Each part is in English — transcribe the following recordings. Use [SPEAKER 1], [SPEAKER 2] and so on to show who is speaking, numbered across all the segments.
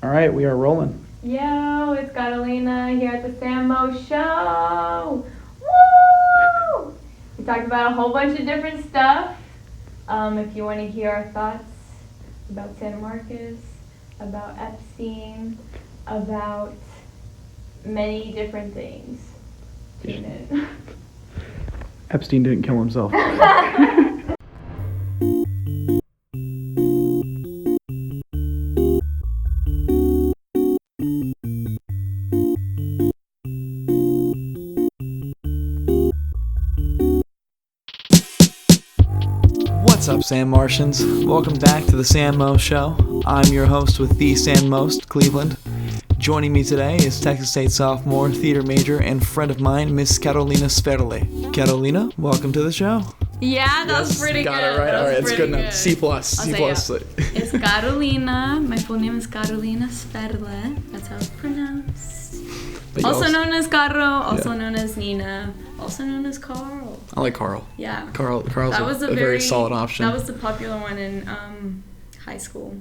[SPEAKER 1] All right, we are rolling.
[SPEAKER 2] Yo, it's Karolina here at the Sammo Show. Woo! We talked about a whole bunch of different stuff. If you want to hear our thoughts about San Marcos, about Epstein, about many different things, tune in.
[SPEAKER 1] Epstein didn't kill himself. What's up, Sam Martians? Welcome back to the Sam Mo Show. I'm your host with the Sam Most, Cleveland. Joining me today is Texas State sophomore, theater major, and friend of mine, Miss Karolina Sferle. Karolina, welcome to the show.
[SPEAKER 2] Yeah, that was pretty
[SPEAKER 1] got
[SPEAKER 2] good.
[SPEAKER 1] Got it right. All right, it's good enough. C+.
[SPEAKER 2] It's Karolina. My full name is Karolina Sferle. That's how it's pronounced. Also known as Caro, also known as Nina, also known as Carl.
[SPEAKER 1] I like Carl.
[SPEAKER 2] Yeah.
[SPEAKER 1] Carl's
[SPEAKER 2] that was
[SPEAKER 1] a very solid option.
[SPEAKER 2] That was the popular one in high school.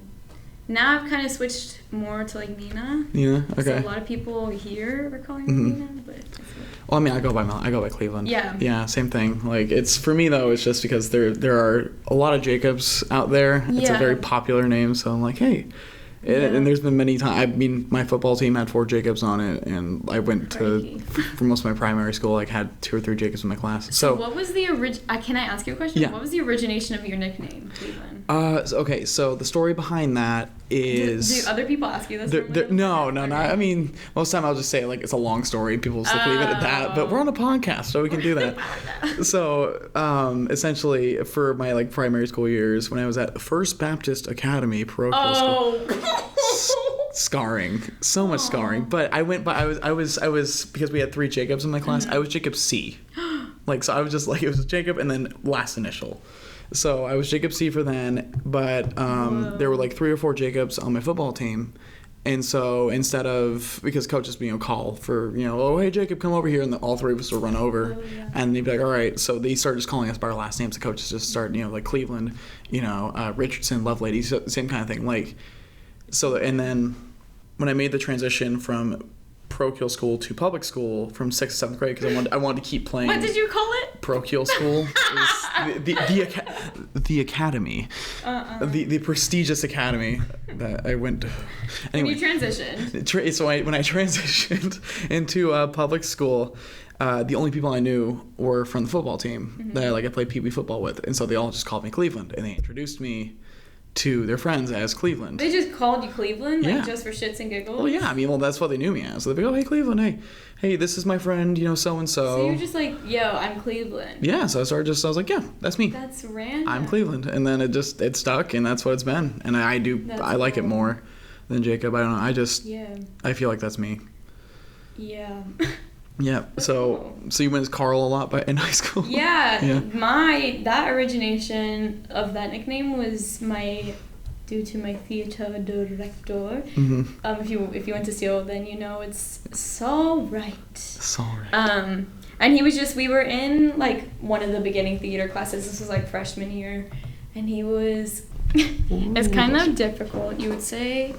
[SPEAKER 2] Now I've kind of switched more to like Nina.
[SPEAKER 1] Yeah, okay.
[SPEAKER 2] So a lot of people here are calling me Nina, but it's okay.
[SPEAKER 1] Well, I mean, I go by Cleveland.
[SPEAKER 2] Yeah.
[SPEAKER 1] Yeah, same thing. Like, it's for me though. It's just because there are a lot of Jacobs out there. It's a very popular name, so I'm like, hey. And there's been many times. I mean, my football team had 4 Jacobs on it, and I went to for most of my primary school. Like, had 2 or 3 Jacobs in my class. So
[SPEAKER 2] what was the can I ask you a question?
[SPEAKER 1] Yeah.
[SPEAKER 2] What was the origination of your nickname, Cleveland?
[SPEAKER 1] So the story behind that is.
[SPEAKER 2] Do other people ask you this?
[SPEAKER 1] No. I mean, most of the time I'll just say like it's a long story. People just leave it at that. But we're on a podcast, so we can do that. So essentially, for my like primary school years, when I was at First Baptist Academy parochial school, scarring, so much scarring. But I went, but I was because we had 3 Jacobs in my class. I was Jacob C. Like, so I was just like, it was Jacob and then last initial. So I was Jacob C for then, but there were like 3 or 4 Jacobs on my football team. And so instead of, because coaches, call for, oh, hey, Jacob, come over here. And all 3 of us would run over. And they'd be like, all right. So they started just calling us by our last names. The coaches just started, like Cleveland, Richardson, Lovelady, same kind of thing. Like, so, and then when I made the transition from parochial school to public school from 6th to 7th grade, because I wanted to keep playing.
[SPEAKER 2] What did you call it?
[SPEAKER 1] Parochial school. The academy. The prestigious academy that I went to. Anyway,
[SPEAKER 2] When you transitioned.
[SPEAKER 1] So when I transitioned into public school, the only people I knew were from the football team that I played Pee Wee football with, and so they all just called me Cleveland, and they introduced me to their friends as Cleveland.
[SPEAKER 2] They just called you Cleveland, just for shits and giggles?
[SPEAKER 1] Well, yeah, that's what they knew me as. So they'd be, oh, hey, Cleveland, hey, this is my friend, so-and-so.
[SPEAKER 2] So you're just like, yo, I'm Cleveland.
[SPEAKER 1] Yeah, so I was like, yeah, that's me.
[SPEAKER 2] That's random.
[SPEAKER 1] I'm Cleveland. And then it stuck, and that's what it's been. And I like it more than Jacob. I don't know, I feel like that's me.
[SPEAKER 2] Yeah.
[SPEAKER 1] Yeah, so you went as Carl a lot in high school?
[SPEAKER 2] Yeah. That origination of that nickname was due to my theater director. If you went to SEAL, then it's so right.
[SPEAKER 1] So right.
[SPEAKER 2] And he was we were in one of the beginning theater classes. This was freshman year, and he was it's kind of difficult, you would say.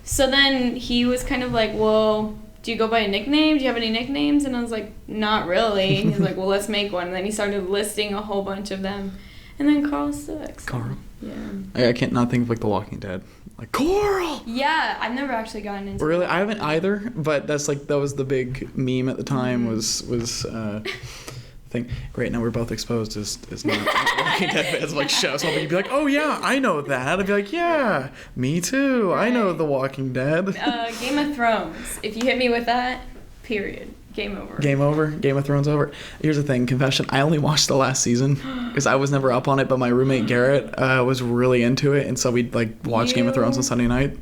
[SPEAKER 2] So then he was kind of like, well, do you go by a nickname? Do you have any nicknames? And I was like, not really. And he's like, well, let's make one. And then he started listing a whole bunch of them. And then Carl stuck. So,
[SPEAKER 1] Carl?
[SPEAKER 2] Yeah.
[SPEAKER 1] I can't not think of The Walking Dead. Like, Coral!
[SPEAKER 2] Yeah, I've never actually gotten into
[SPEAKER 1] Really? I haven't either, but that was the big meme at the time was thing. Great, now we're both exposed as not Walking Dead fans show. So you'd be like, oh yeah, I know that. I'd be like, yeah, me too. Right. I know The Walking Dead.
[SPEAKER 2] Game of Thrones. If you hit me with that, period. Game over.
[SPEAKER 1] Game over. Game of Thrones over. Here's the thing, confession. I only watched the last season because I was never up on it, but my roommate Garrett was really into it, and so we'd watch Game of Thrones on Sunday night.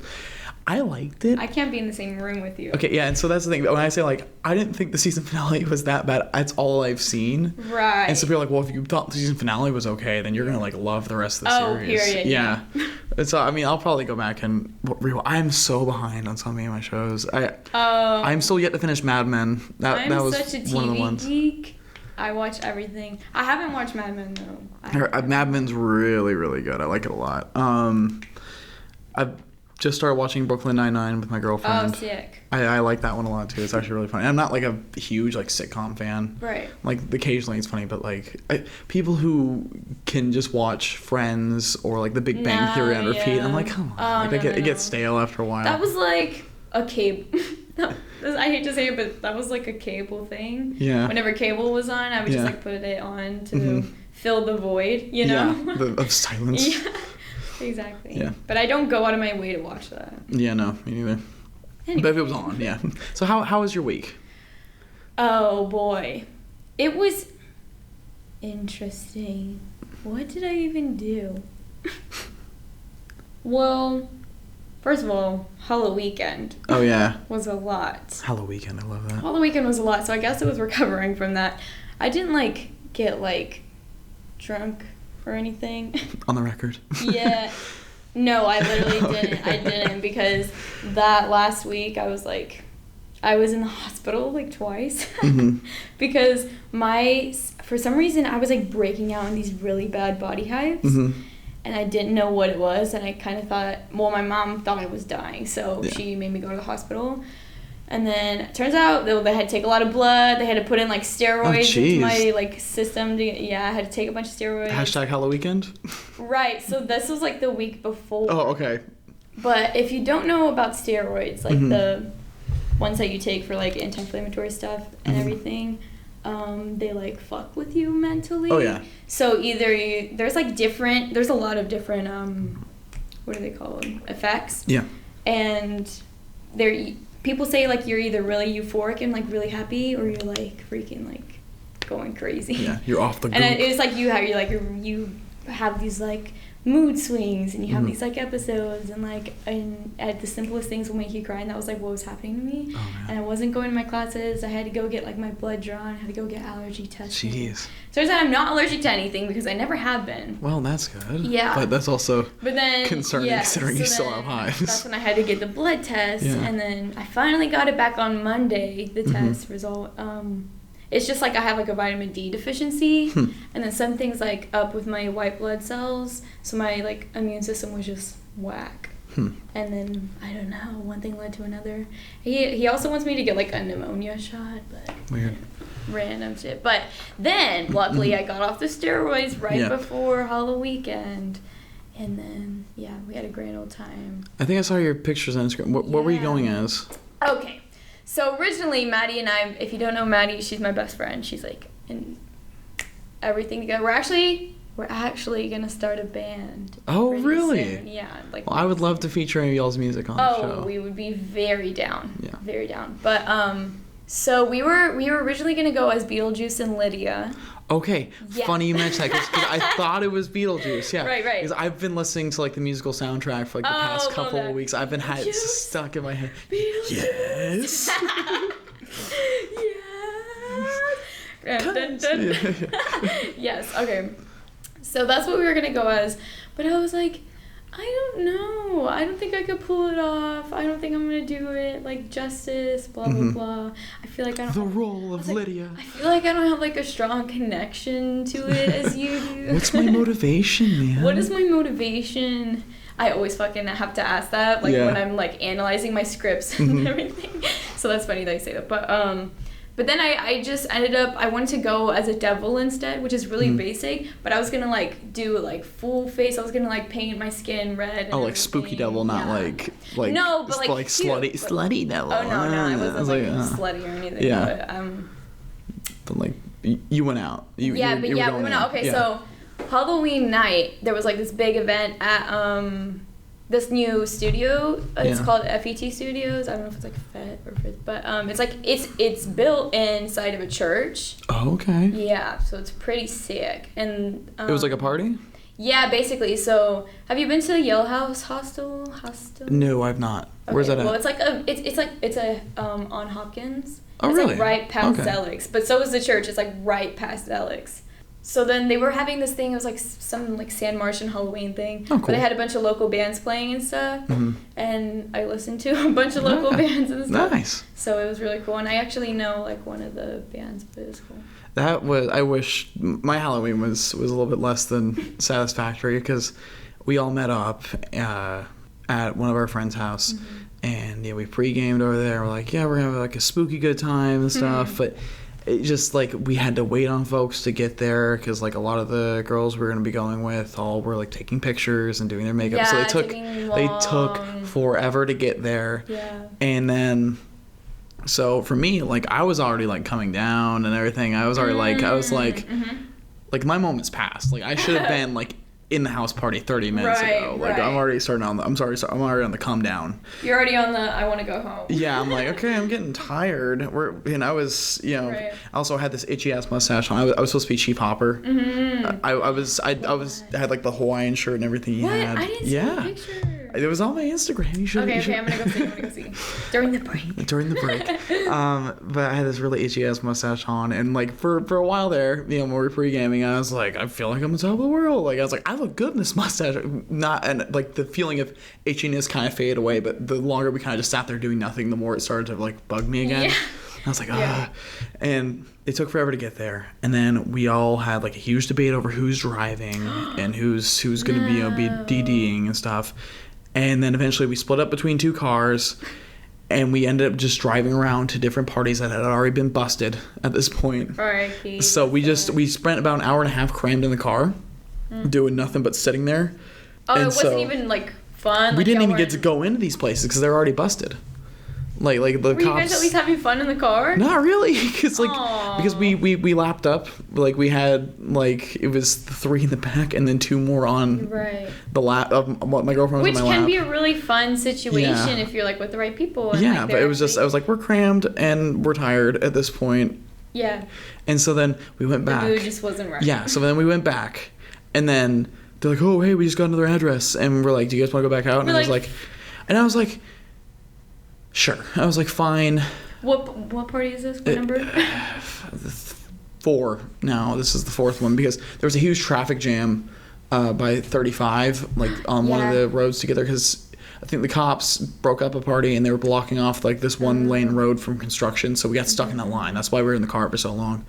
[SPEAKER 1] I liked it.
[SPEAKER 2] I can't be in the same room with you.
[SPEAKER 1] Okay, yeah, and so that's the thing. When I say I didn't think the season finale was that bad. That's all I've seen.
[SPEAKER 2] Right.
[SPEAKER 1] And so people are like, well, if you thought the season finale was okay, then you're gonna love the rest of the series.
[SPEAKER 2] Period.
[SPEAKER 1] Yeah. And so I'll probably go back and rewatch. I'm so behind on so many of my shows. I'm still yet to finish Mad Men. That was
[SPEAKER 2] such a
[SPEAKER 1] one of the ones.
[SPEAKER 2] geek. I watch everything. I haven't watched Mad Men though.
[SPEAKER 1] Mad Men's really, really good. I like it a lot. just started watching Brooklyn Nine-Nine with my girlfriend.
[SPEAKER 2] Oh, sick.
[SPEAKER 1] I like that one a lot too. It's actually really funny. I'm not like a huge like sitcom fan.
[SPEAKER 2] Right.
[SPEAKER 1] Like occasionally it's funny, but like people who can just watch Friends or like The Big Bang Theory on repeat, I'm like, come on, it gets stale after a while.
[SPEAKER 2] That was like a cable. I hate to say it, but that was like a cable thing.
[SPEAKER 1] Yeah.
[SPEAKER 2] Whenever cable was on, I would just like put it on to fill the void, you know?
[SPEAKER 1] Yeah, of silence.
[SPEAKER 2] Yeah, exactly.
[SPEAKER 1] Yeah.
[SPEAKER 2] But I don't go out of my way to watch that.
[SPEAKER 1] Yeah, no, me neither. Anyway. But if it was on, yeah. So how was your week?
[SPEAKER 2] Oh boy, it was interesting. What did I even do? Well, first of all, Halloweekend.
[SPEAKER 1] Oh yeah.
[SPEAKER 2] Was a lot.
[SPEAKER 1] Halloweekend, I love that.
[SPEAKER 2] Halloweekend was a lot, so I guess it was recovering from that. I didn't like get like drunk or anything.
[SPEAKER 1] On the record.
[SPEAKER 2] Yeah. No, I literally didn't. I didn't because that last week I was in the hospital like twice because for some reason I was like breaking out in these really bad body hives and I didn't know what it was and I kind of thought, well, my mom thought I was dying, so she made me go to the hospital. And then it turns out they had to take a lot of blood. They had to put in like steroids into my like system. I had to take a bunch of steroids.
[SPEAKER 1] Hashtag Halloweekend?
[SPEAKER 2] Right. So this was like the week before.
[SPEAKER 1] Oh, okay.
[SPEAKER 2] But if you don't know about steroids, like the ones that you take for like anti-inflammatory stuff and everything, they like fuck with you mentally.
[SPEAKER 1] Oh yeah.
[SPEAKER 2] So either there's a lot of different what do they call them? Effects.
[SPEAKER 1] Yeah.
[SPEAKER 2] And people say like you're either really euphoric and like really happy, or you're like freaking like going crazy.
[SPEAKER 1] Yeah, you're off the goop.
[SPEAKER 2] And it's like you have these like mood swings and you have these like episodes and the simplest things will make you cry, and that was like what was happening to me.
[SPEAKER 1] Oh, man.
[SPEAKER 2] And I wasn't going to my classes. I had to go get like my blood drawn. I had to go get allergy tested.
[SPEAKER 1] Jeez.
[SPEAKER 2] Turns out I'm not allergic to anything because I never have been.
[SPEAKER 1] Well, that's good.
[SPEAKER 2] Yeah.
[SPEAKER 1] But that's also
[SPEAKER 2] concerning
[SPEAKER 1] considering you still have hives.
[SPEAKER 2] That's when I had to get the blood test, and then I finally got it back on Monday, the test result. It's just like I have like a vitamin D deficiency, and then some things like up with my white blood cells, so my like immune system was just whack. And then I don't know, one thing led to another. He also wants me to get like a pneumonia shot, but
[SPEAKER 1] weird.
[SPEAKER 2] Random shit. But then luckily I got off the steroids right before Halloweekend, and then we had a grand old time.
[SPEAKER 1] I think I saw your pictures on Instagram. What were you going as?
[SPEAKER 2] Okay. So originally, Maddie and I, if you don't know Maddie, she's my best friend. She's like in everything together. We're actually gonna start a band.
[SPEAKER 1] Oh, really?
[SPEAKER 2] Soon. Yeah. Like.
[SPEAKER 1] Well, I would love to feature y'all's music on the show.
[SPEAKER 2] Oh, we would be very down.
[SPEAKER 1] Yeah.
[SPEAKER 2] Very down. But so we were originally gonna go as Beetlejuice and Lydia.
[SPEAKER 1] Okay,
[SPEAKER 2] Yeah.
[SPEAKER 1] funny you mentioned that because I thought it was Beetlejuice. Yeah,
[SPEAKER 2] Right.
[SPEAKER 1] Because I've been listening to like the musical soundtrack for like the past couple of weeks. I've been stuck in my head. Yes.
[SPEAKER 2] Yes. Yes. Okay. So that's what we were gonna go as, but I was like, I don't know. I don't think I could pull it off. I don't think I'm gonna do it. Like justice, blah blah blah. I feel like I don't.
[SPEAKER 1] The role of Lydia.
[SPEAKER 2] I feel like I don't have like a strong connection to it as you do.
[SPEAKER 1] What's my motivation, man?
[SPEAKER 2] What is my motivation? I always fucking have to ask that, like when I'm like analyzing my scripts and everything. So that's funny that you say that. But then I just ended up, I wanted to go as a devil instead, which is really basic, but I was gonna like do like full face. I was gonna like paint my skin red. And
[SPEAKER 1] like spooky devil, not like
[SPEAKER 2] no, but like
[SPEAKER 1] slutty devil.
[SPEAKER 2] Oh no, I wasn't like slutty or anything.
[SPEAKER 1] Yeah. But like you went out. We went out.
[SPEAKER 2] Okay, so Halloween night there was like this big event at this new studio. It's called FET Studios. I don't know if it's like FET or FET, but it's like it's built inside of a church.
[SPEAKER 1] Oh, okay.
[SPEAKER 2] Yeah, so it's pretty sick. And
[SPEAKER 1] it was like a party?
[SPEAKER 2] Yeah, basically. So, have you been to the Yale House Hostel?
[SPEAKER 1] No, I've not.
[SPEAKER 2] Okay,
[SPEAKER 1] where's that at?
[SPEAKER 2] Well, it's on Hopkins.
[SPEAKER 1] Oh,
[SPEAKER 2] it's
[SPEAKER 1] really?
[SPEAKER 2] Like right past Zelix. But so is the church. It's like right past Zelix. So then they were having this thing. It was like some like San Martian Halloween thing.
[SPEAKER 1] Oh, cool.
[SPEAKER 2] But they had a bunch of local bands playing and stuff. And I listened to a bunch of local bands and stuff.
[SPEAKER 1] Nice.
[SPEAKER 2] So it was really cool. And I actually know like one of the bands, but it was cool.
[SPEAKER 1] I wish my Halloween was a little bit less than satisfactory because we all met up at one of our friends' house, and we pre-gamed over there. We're like, yeah, we're gonna have like a spooky good time and stuff, but it just like we had to wait on folks to get there because like a lot of the girls we were gonna be going with all were like taking pictures and doing their makeup, so they took forever to get there. And then so for me, like I was already like coming down and everything. I was already like my moment's passed. Like I should have been like in the house party 30 minutes ago. Like I'm already starting on the I'm already on the come down.
[SPEAKER 2] You're already on the I want to go home.
[SPEAKER 1] Yeah, I'm like, okay, I'm getting tired. I was, I also had this itchy ass mustache on. I was supposed to be Chief Hopper. I had like the Hawaiian shirt and everything he had.
[SPEAKER 2] I didn't see the picture.
[SPEAKER 1] It was on my Instagram. You should.
[SPEAKER 2] Okay, I'm gonna go see. During the break.
[SPEAKER 1] But I had this really itchy ass mustache on, and like for a while there, when we were pre-gaming, I was like, I feel like I'm on top of the world. Like I was like, I look good in this mustache. And like the feeling of itchiness kind of faded away, but the longer we kind of just sat there doing nothing, the more it started to like bug me again. Yeah. I was like, and it took forever to get there. And then we all had like a huge debate over who's driving and who's going to be DDing and stuff. And then eventually we split up between two cars, and we ended up just driving around to different parties that had already been busted at this point. So we spent about an hour and a half crammed in the car, doing nothing but sitting there.
[SPEAKER 2] Oh, and it wasn't even like fun.
[SPEAKER 1] We didn't even get to go into these places because they're already busted. Like the
[SPEAKER 2] cops. Were you guys at least having fun in the car?
[SPEAKER 1] Not really, because we lapped up. Like we had like it was 3 in the back and then 2 more on the lap of what my girlfriend was on my lap.
[SPEAKER 2] Which can be a really fun situation if you're like with the right people. And,
[SPEAKER 1] but it was just I was like, we're crammed and we're tired at this point.
[SPEAKER 2] Yeah.
[SPEAKER 1] And so then we went back.
[SPEAKER 2] The mood just wasn't right.
[SPEAKER 1] Yeah. So then we went back, and then they're like, oh hey, we just got another address, and we're like, do you guys want to go back out? And I was like. Sure. I was like, fine.
[SPEAKER 2] What party is this? What number?
[SPEAKER 1] 4 now. This is the 4th one because there was a huge traffic jam by 35, like on one of the roads together because I think the cops broke up a party and they were blocking off like this one lane road from construction. So we got stuck in that line. That's why we were in the car for so long.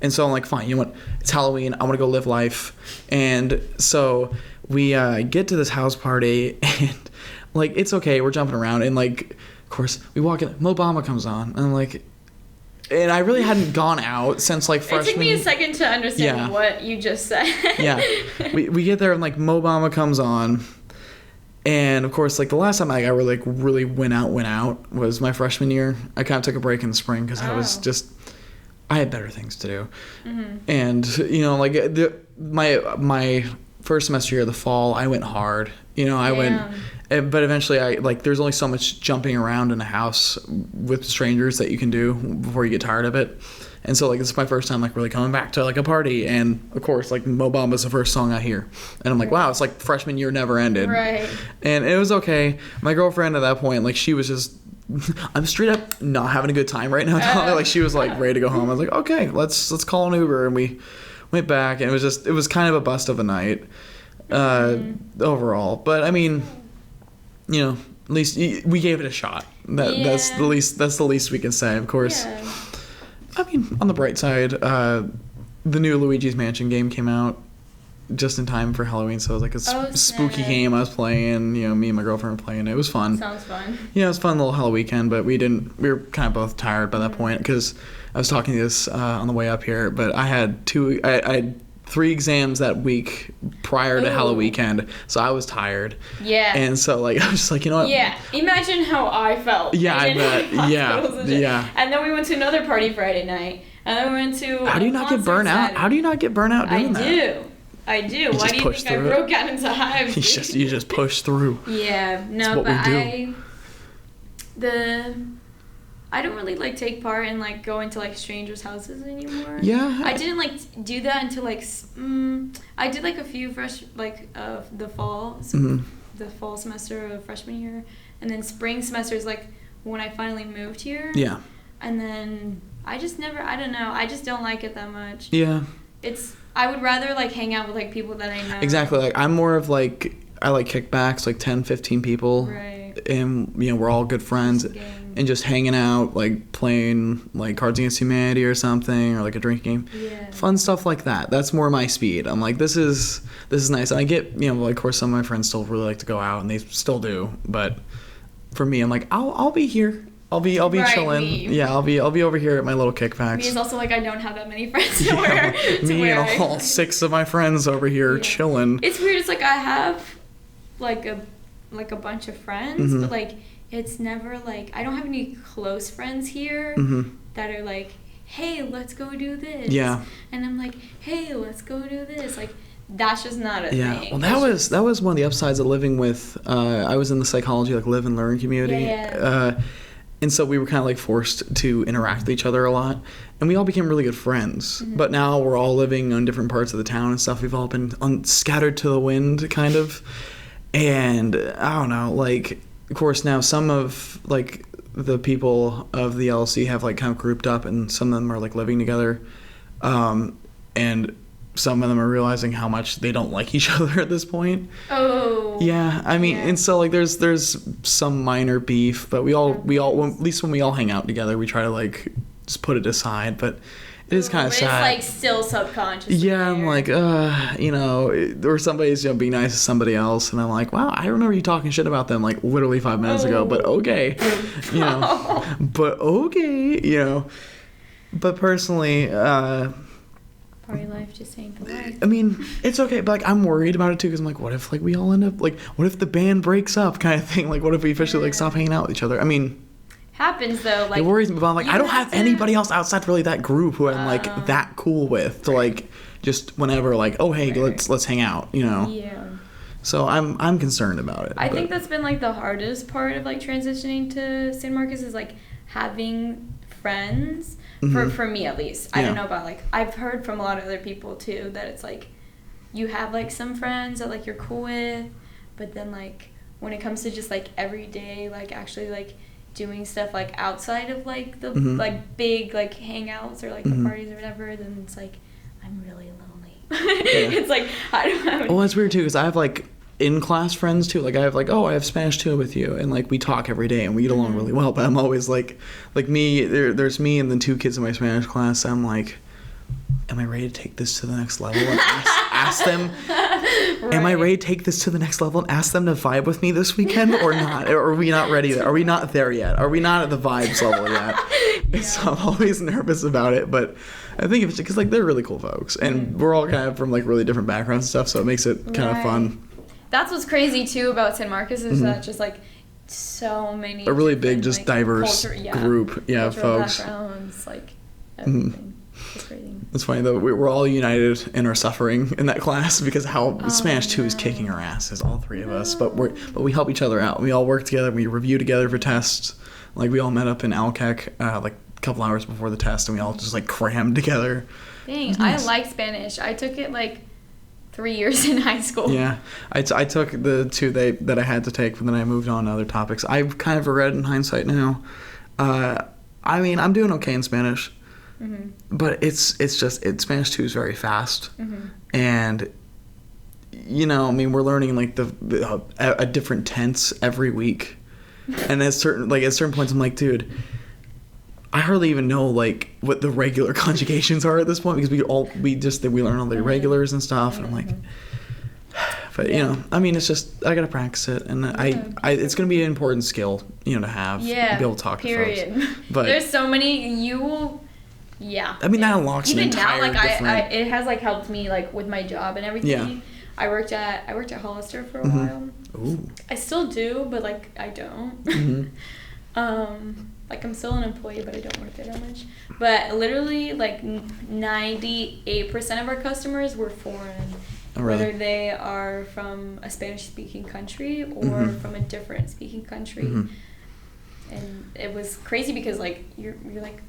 [SPEAKER 1] And so I'm like, fine, you know what? It's Halloween. I want to go live life. And so we get to this house party and like, it's okay. We're jumping around and like, of course, we walk in. Mo Bamba comes on, and I'm like, and I really hadn't gone out since like freshman.
[SPEAKER 2] It took me a second to understand what you just said.
[SPEAKER 1] we get there and like Mo Bamba comes on, and of course like the last time I really went out was my freshman year. I kind of took a break in the spring because I had better things to do, and like my first semester year, the fall, I went hard. I went. But eventually, there's only so much jumping around in a house with strangers that you can do before you get tired of it. And so, like, this is my first time, like, really coming back to, like, a party. And, of course, like, Mo Bamba's the first song I hear. And I'm like, wow, it's like freshman year never ended.
[SPEAKER 2] Right.
[SPEAKER 1] And it was okay. My girlfriend at that point, like, she was just... I'm straight up not having a good time right now. Like, she was, like, ready to go home. I was like, okay, let's call an Uber. And we went back. And it was kind of a bust of a night overall. But, I mean... at least we gave it a shot. That's the least we can say, of course. Yeah. I mean, on the bright side, the new Luigi's Mansion game came out just in time for Halloween, so it was like a spooky game I was playing. Me and my girlfriend were playing. It was fun.
[SPEAKER 2] Sounds fun.
[SPEAKER 1] Yeah, it was a fun little Halloween, but we were kind of both tired by that point because I was talking to this on the way up here, but I had 3 exams that week prior to Halloweekend, so I was tired. Yeah. And so, like, I was just like, you know what?
[SPEAKER 2] Yeah. Imagine how I felt.
[SPEAKER 1] Yeah, I bet. Yeah.
[SPEAKER 2] And then we went to another party Friday night, and then we went to
[SPEAKER 1] How do you not get burnt out? How do you not get burnt out doing that?
[SPEAKER 2] I do. Why do you think I broke out into hives?
[SPEAKER 1] You just push through.
[SPEAKER 2] Yeah. No, but I don't really like take part in like going to like strangers' houses anymore.
[SPEAKER 1] Yeah.
[SPEAKER 2] I didn't like do that until like I did like a few the fall the fall semester of freshman year, and then spring semester is like when I finally moved here. Yeah. And then I just never, I don't know, I just don't like it that much. Yeah. I would rather like hang out with like people that I know.
[SPEAKER 1] Exactly. Like I'm more of like I like kickbacks, like 10, 15 people.
[SPEAKER 2] Right.
[SPEAKER 1] and we're all good friends, and just hanging out, like playing like Cards Against Humanity or something, or like a drinking game.
[SPEAKER 2] Yeah.
[SPEAKER 1] Fun stuff like that. That's more my speed. I'm like, this is nice. And I get, like, of course, some of my friends still really like to go out, and they still do. But for me, I'm like, I'll be here. I'll be chilling.
[SPEAKER 2] Me.
[SPEAKER 1] Yeah, I'll be over here at my little kickbacks.
[SPEAKER 2] Me is also like I don't have that many friends to where
[SPEAKER 1] and all 6 of my friends over here chilling.
[SPEAKER 2] It's weird. It's like I have like a bunch of friends, but like it's never like I don't have any close friends here that are like, hey, let's go do this.
[SPEAKER 1] Yeah.
[SPEAKER 2] And I'm like, hey, let's go do this. Like that's just not a thing.
[SPEAKER 1] Well, that was one of the upsides of living with. I was in the psychology like live and learn community.
[SPEAKER 2] Yeah.
[SPEAKER 1] And so we were kind of like forced to interact with each other a lot, and we all became really good friends. But now we're all living on different parts of the town and stuff. We've all been scattered to the wind, kind of. And I don't know, like, of course now some of like the people of the LLC have like kind of grouped up, and some of them are like living together, and some of them are realizing how much they don't like each other at this point.
[SPEAKER 2] Oh.
[SPEAKER 1] Yeah, I mean, and so like there's some minor beef, but we all at least when we all hang out together, we try to like just put it aside. But it is kind of sad.
[SPEAKER 2] It's like still subconscious.
[SPEAKER 1] Yeah, I'm like, or somebody's being nice to somebody else, and I'm like, wow, I remember you talking shit about them like literally 5 minutes ago, but okay, but okay, but personally,
[SPEAKER 2] party life just ain't the life.
[SPEAKER 1] I mean, it's okay, but like I'm worried about it too, because I'm like, what if like we all end up like, what if the band breaks up, kind of thing? Like, what if we officially like stop hanging out with each other? I mean,
[SPEAKER 2] happens though. Like
[SPEAKER 1] it worries me, but I'm like, I don't have anybody else outside really that group who I'm like that cool with to like just whenever like, oh hey, let's hang out,
[SPEAKER 2] Yeah.
[SPEAKER 1] So I'm concerned about it.
[SPEAKER 2] I think that's been like the hardest part of like transitioning to San Marcos is like having friends. For me at least. I don't know about like I've heard from a lot of other people too that it's like you have like some friends that like you're cool with, but then like when it comes to just like everyday like actually like doing stuff like outside of like the like big like hangouts or like the parties or whatever, then it's like I'm really lonely. It's like I don't know.
[SPEAKER 1] Well, that's weird too, because I have like in-class friends too. Like I have Spanish 2 with you, and like we talk every day and we get along really well, but I'm always like me, there's me and then 2 kids in my Spanish class. I'm like, am I ready to take this to the next level and ask them am I ready to take this to the next level and ask them to vibe with me this weekend or not? Or are we not ready? Are we not there yet? Are we not at the vibes level yet? So I'm always nervous about it, but I think it's because like they're really cool folks, and we're all kind of from like really different backgrounds and stuff, so it makes it kind of fun.
[SPEAKER 2] That's what's crazy too about San Marcos is that just like so many
[SPEAKER 1] a really big, just
[SPEAKER 2] like,
[SPEAKER 1] diverse group, of folks.
[SPEAKER 2] Backgrounds, like everything. It's crazy.
[SPEAKER 1] It's funny though, we're all united in our suffering in that class because how Spanish 2 is kicking our asses, all 3 of us. But we help each other out. We all work together. We review together for tests. Like we all met up in Alkek like a couple hours before the test, and we all just like crammed together.
[SPEAKER 2] Dang,
[SPEAKER 1] nice.
[SPEAKER 2] I like Spanish. I took it like 3 years in high school.
[SPEAKER 1] Yeah, I took the 2 that I had to take, but then I moved on to other topics. I've kind of regret in hindsight now. I mean, I'm doing okay in Spanish, but it's Spanish 2 is very fast, and I mean, we're learning like a different tense every week, and at certain points, I'm like, dude, I hardly even know like what the regular conjugations are at this point because we learn all the irregulars and stuff, and I'm like, but I mean, it's just I gotta practice it, and it's gonna be an important skill to have to be able to talk to folks. But
[SPEAKER 2] there's so many you will. Yeah.
[SPEAKER 1] I mean, that unlocks an entire
[SPEAKER 2] now, like
[SPEAKER 1] different...
[SPEAKER 2] it has like helped me like with my job and everything.
[SPEAKER 1] Yeah.
[SPEAKER 2] I worked at Hollister for a while.
[SPEAKER 1] Ooh.
[SPEAKER 2] I still do, but like I don't. Like I'm still an employee, but I don't work there that much. But literally, like 98% of our customers were foreign, whether they are from a Spanish-speaking country or from a different speaking country. And it was crazy because like you're like,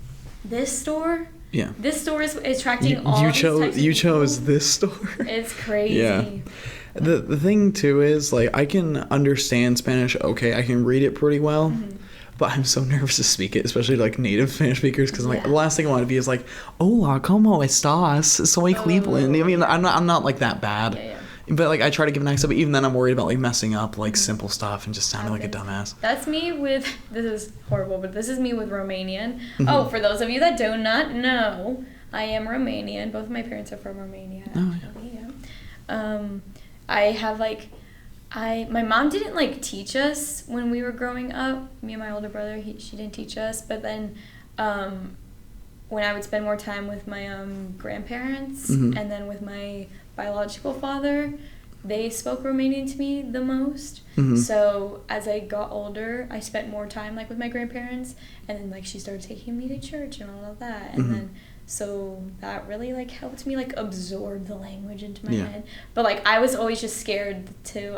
[SPEAKER 2] this store.
[SPEAKER 1] Yeah.
[SPEAKER 2] This store is attracting all
[SPEAKER 1] you
[SPEAKER 2] these types of
[SPEAKER 1] you
[SPEAKER 2] people.
[SPEAKER 1] chose this store.
[SPEAKER 2] It's crazy.
[SPEAKER 1] Yeah. The thing too is like I can understand Spanish. Okay, I can read it pretty well. But I'm so nervous to speak it, especially like native Spanish speakers, because like the last thing I want to be is like, "Hola, cómo estás? Soy Cleveland." I mean, I'm not like that bad. But like I try to give an accent, but even then I'm worried about like messing up like simple stuff and just sounding like a dumbass.
[SPEAKER 2] That's me with, this is horrible, but this is me with Romanian. Oh, for those of you that do not know, I am Romanian. Both of my parents are from Romania. Actually, I have like, my mom didn't like teach us when we were growing up. Me and my older brother, she didn't teach us. But then when I would spend more time with my grandparents and then with my biological father, they spoke Romanian to me the most. So as I got older, I spent more time like with my grandparents, and then like she started taking me to church and all of that, and then so that really like helped me like absorb the language into my head. But like I was always just scared to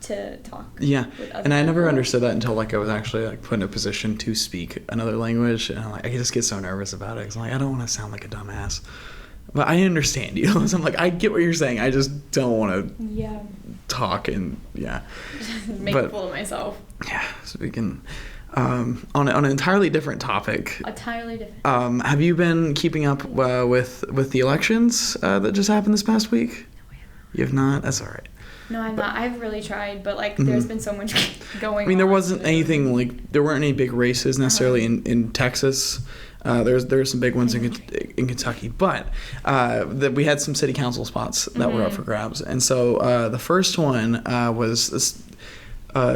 [SPEAKER 2] to talk. Yeah, with other
[SPEAKER 1] and I never
[SPEAKER 2] people.
[SPEAKER 1] understood that until like I was actually like put in a position to speak another language, and I'm like I just get so nervous about it because I'm like I don't want to sound like a dumbass. But I understand you. So I'm like, I get what you're saying. I just don't want to talk and,
[SPEAKER 2] make a fool of myself.
[SPEAKER 1] Yeah, so we can, on an entirely different topic.
[SPEAKER 2] Entirely different.
[SPEAKER 1] Have you been keeping up with the elections that just happened this past week?
[SPEAKER 2] No, I haven't.
[SPEAKER 1] You have not? That's all right.
[SPEAKER 2] No, I'm not. I've really tried, but like there's been so much going on.
[SPEAKER 1] I mean, there wasn't anything like, there weren't any big races necessarily in Texas. There's some big ones in Kentucky, but we had some city council spots that were up for grabs, and so the first one was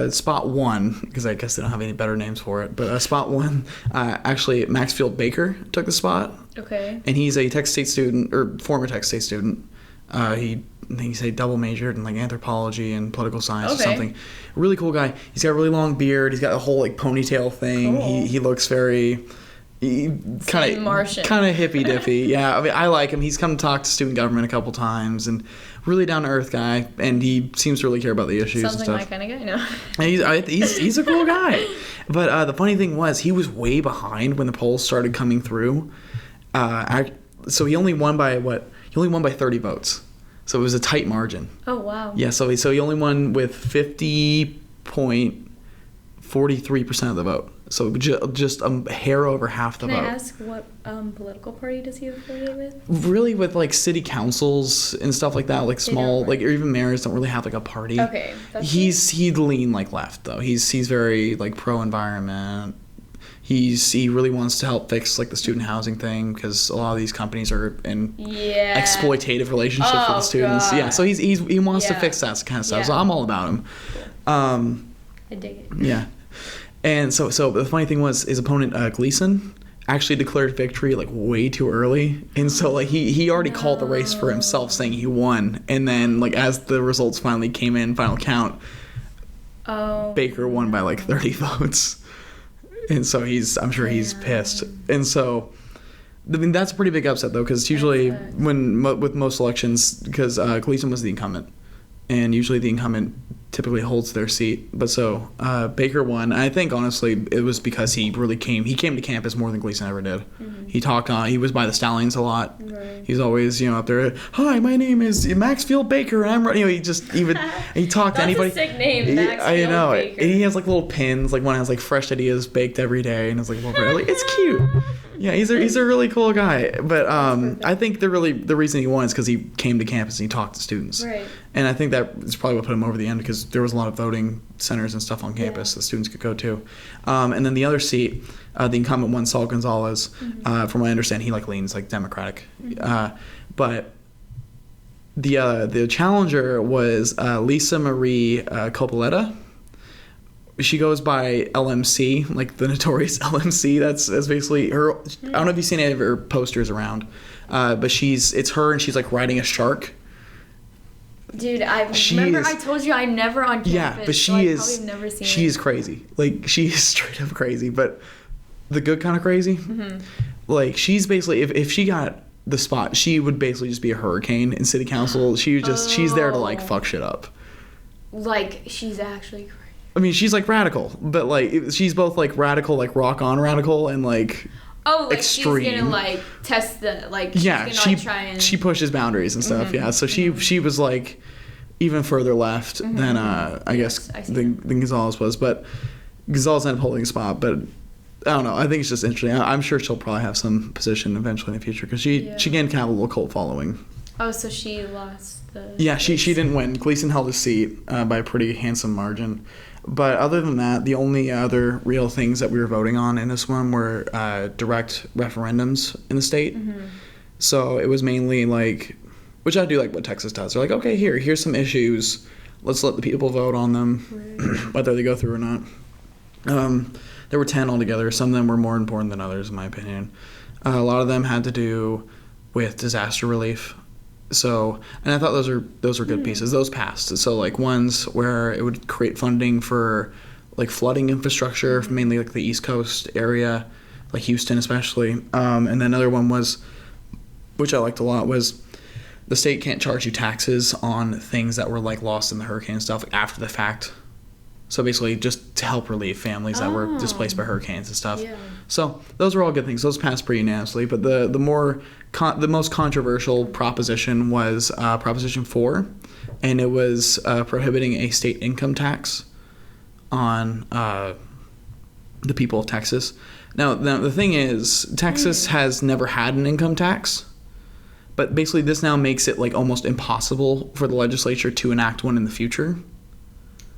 [SPEAKER 1] spot 1, because I guess they don't have any better names for it, but spot 1 actually Maxfield Baker took the spot.
[SPEAKER 2] Okay.
[SPEAKER 1] And he's a Texas State student, or former Texas State student. I think he's a double majored in like anthropology and political science or something. Really cool guy. He's got a really long beard. He's got a whole like ponytail thing.
[SPEAKER 2] Cool.
[SPEAKER 1] He looks very kind of hippy dippy. Yeah, I mean I like him. He's come to talk to student government a couple times and really down to earth guy. And he seems to really care about the issues.
[SPEAKER 2] Sounds
[SPEAKER 1] and
[SPEAKER 2] like
[SPEAKER 1] stuff.
[SPEAKER 2] my kind of guy. No.
[SPEAKER 1] And he's a cool guy. But the funny thing was he was way behind when the polls started coming through. So he only won by 30 votes. So it was a tight margin.
[SPEAKER 2] Oh, wow.
[SPEAKER 1] Yeah, so he only won with 50.43% of the vote. So just a hair over half the vote.
[SPEAKER 2] Can I ask what political party does he affiliate with?
[SPEAKER 1] Really with like city councils and stuff like that, like small, like or even mayors don't really have like a party.
[SPEAKER 2] Okay.
[SPEAKER 1] He'd lean like left though. He's very like pro environment. He really wants to help fix like the student housing thing because a lot of these companies are in exploitative relationships with the students. God. Yeah, so he wants to fix that kind of stuff. Yeah. So I'm all about him.
[SPEAKER 2] Cool. I dig it.
[SPEAKER 1] Yeah, and so the funny thing was his opponent Gleason actually declared victory like way too early, and so like he already called the race for himself, saying he won, and then like as the results finally came in, final count, Baker won by like 30 votes. And so I'm sure he's pissed. And so, I mean, that's a pretty big upset though, because usually with most elections, because Gleason was the incumbent, and usually the incumbent typically holds their seat. But so Baker won. And I think honestly it was because he came to campus more than Gleason ever did. Mm-hmm. He talked he was by the Stallions a lot. Right. He's always up there. Hi, my name is Maxfield Baker, and I'm he talked to anybody.
[SPEAKER 2] That's a sick name, Maxfield
[SPEAKER 1] I know.
[SPEAKER 2] Baker.
[SPEAKER 1] And he has like little pins. Like one has like fresh ideas baked every day, and it's like it's cute. Yeah, he's a really cool guy. But I think the reason he won is because he came to campus and he talked to students. Right. And I think that is probably what put him over the end because there was a lot of voting centers and stuff on campus that students could go to. And then the other seat, the incumbent won, Saul Gonzalez. Mm-hmm. From what I understand, he leans Democratic. Mm-hmm. But the challenger was Lisa Marie Copoletta. She goes by LMC, like the notorious LMC. That's basically her. I don't know if you've seen any of her posters around, but it's her and she's like riding a shark.
[SPEAKER 2] Dude, I told you I'm never on campus.
[SPEAKER 1] Yeah, but she is crazy. Like she is straight up crazy, but the good kind of crazy. Mm-hmm. Like she's basically if she got the spot, she would basically just be a hurricane in city council. She's there to like fuck shit up.
[SPEAKER 2] Like she's actually crazy.
[SPEAKER 1] I mean, she's like radical, but like she's both like radical, like rock on radical, and like extreme.
[SPEAKER 2] She's gonna like test the try and
[SPEAKER 1] she pushes boundaries and stuff. Mm-hmm. Yeah, so she was like even further left than I guess than Gonzalez was, but Gonzalez ended up holding a spot. But I don't know. I think it's just interesting. I'm sure she'll probably have some position eventually in the future because she again kind of have a little cult following.
[SPEAKER 2] Oh, so she lost the...
[SPEAKER 1] Yeah, she didn't win. Gleason held his seat by a pretty handsome margin. But other than that, the only other real things that we were voting on in this one were direct referendums in the state.
[SPEAKER 2] Mm-hmm.
[SPEAKER 1] So it was mainly like, which I do like what Texas does. They're like, okay, here's some issues. Let's let the people vote on them, right, whether they go through or not. There were 10 altogether. Some of them were more important than others, in my opinion. A lot of them had to do with disaster relief. So, and I thought those were good pieces. Those passed. So, like, ones where it would create funding for, like, flooding infrastructure, mainly, like, the East Coast area, like Houston especially. And then another one was, which I liked a lot, was the state can't charge you taxes on things that were, like, lost in the hurricane and stuff, like, after the fact. So basically just to help relieve families that were displaced by hurricanes and stuff. Yeah. So those were all good things. Those passed pretty unanimously. But the most controversial proposition was Proposition 4, and it was prohibiting a state income tax on the people of Texas. Now the thing is, Texas has never had an income tax, but basically this now makes it like almost impossible for the legislature to enact one in the future.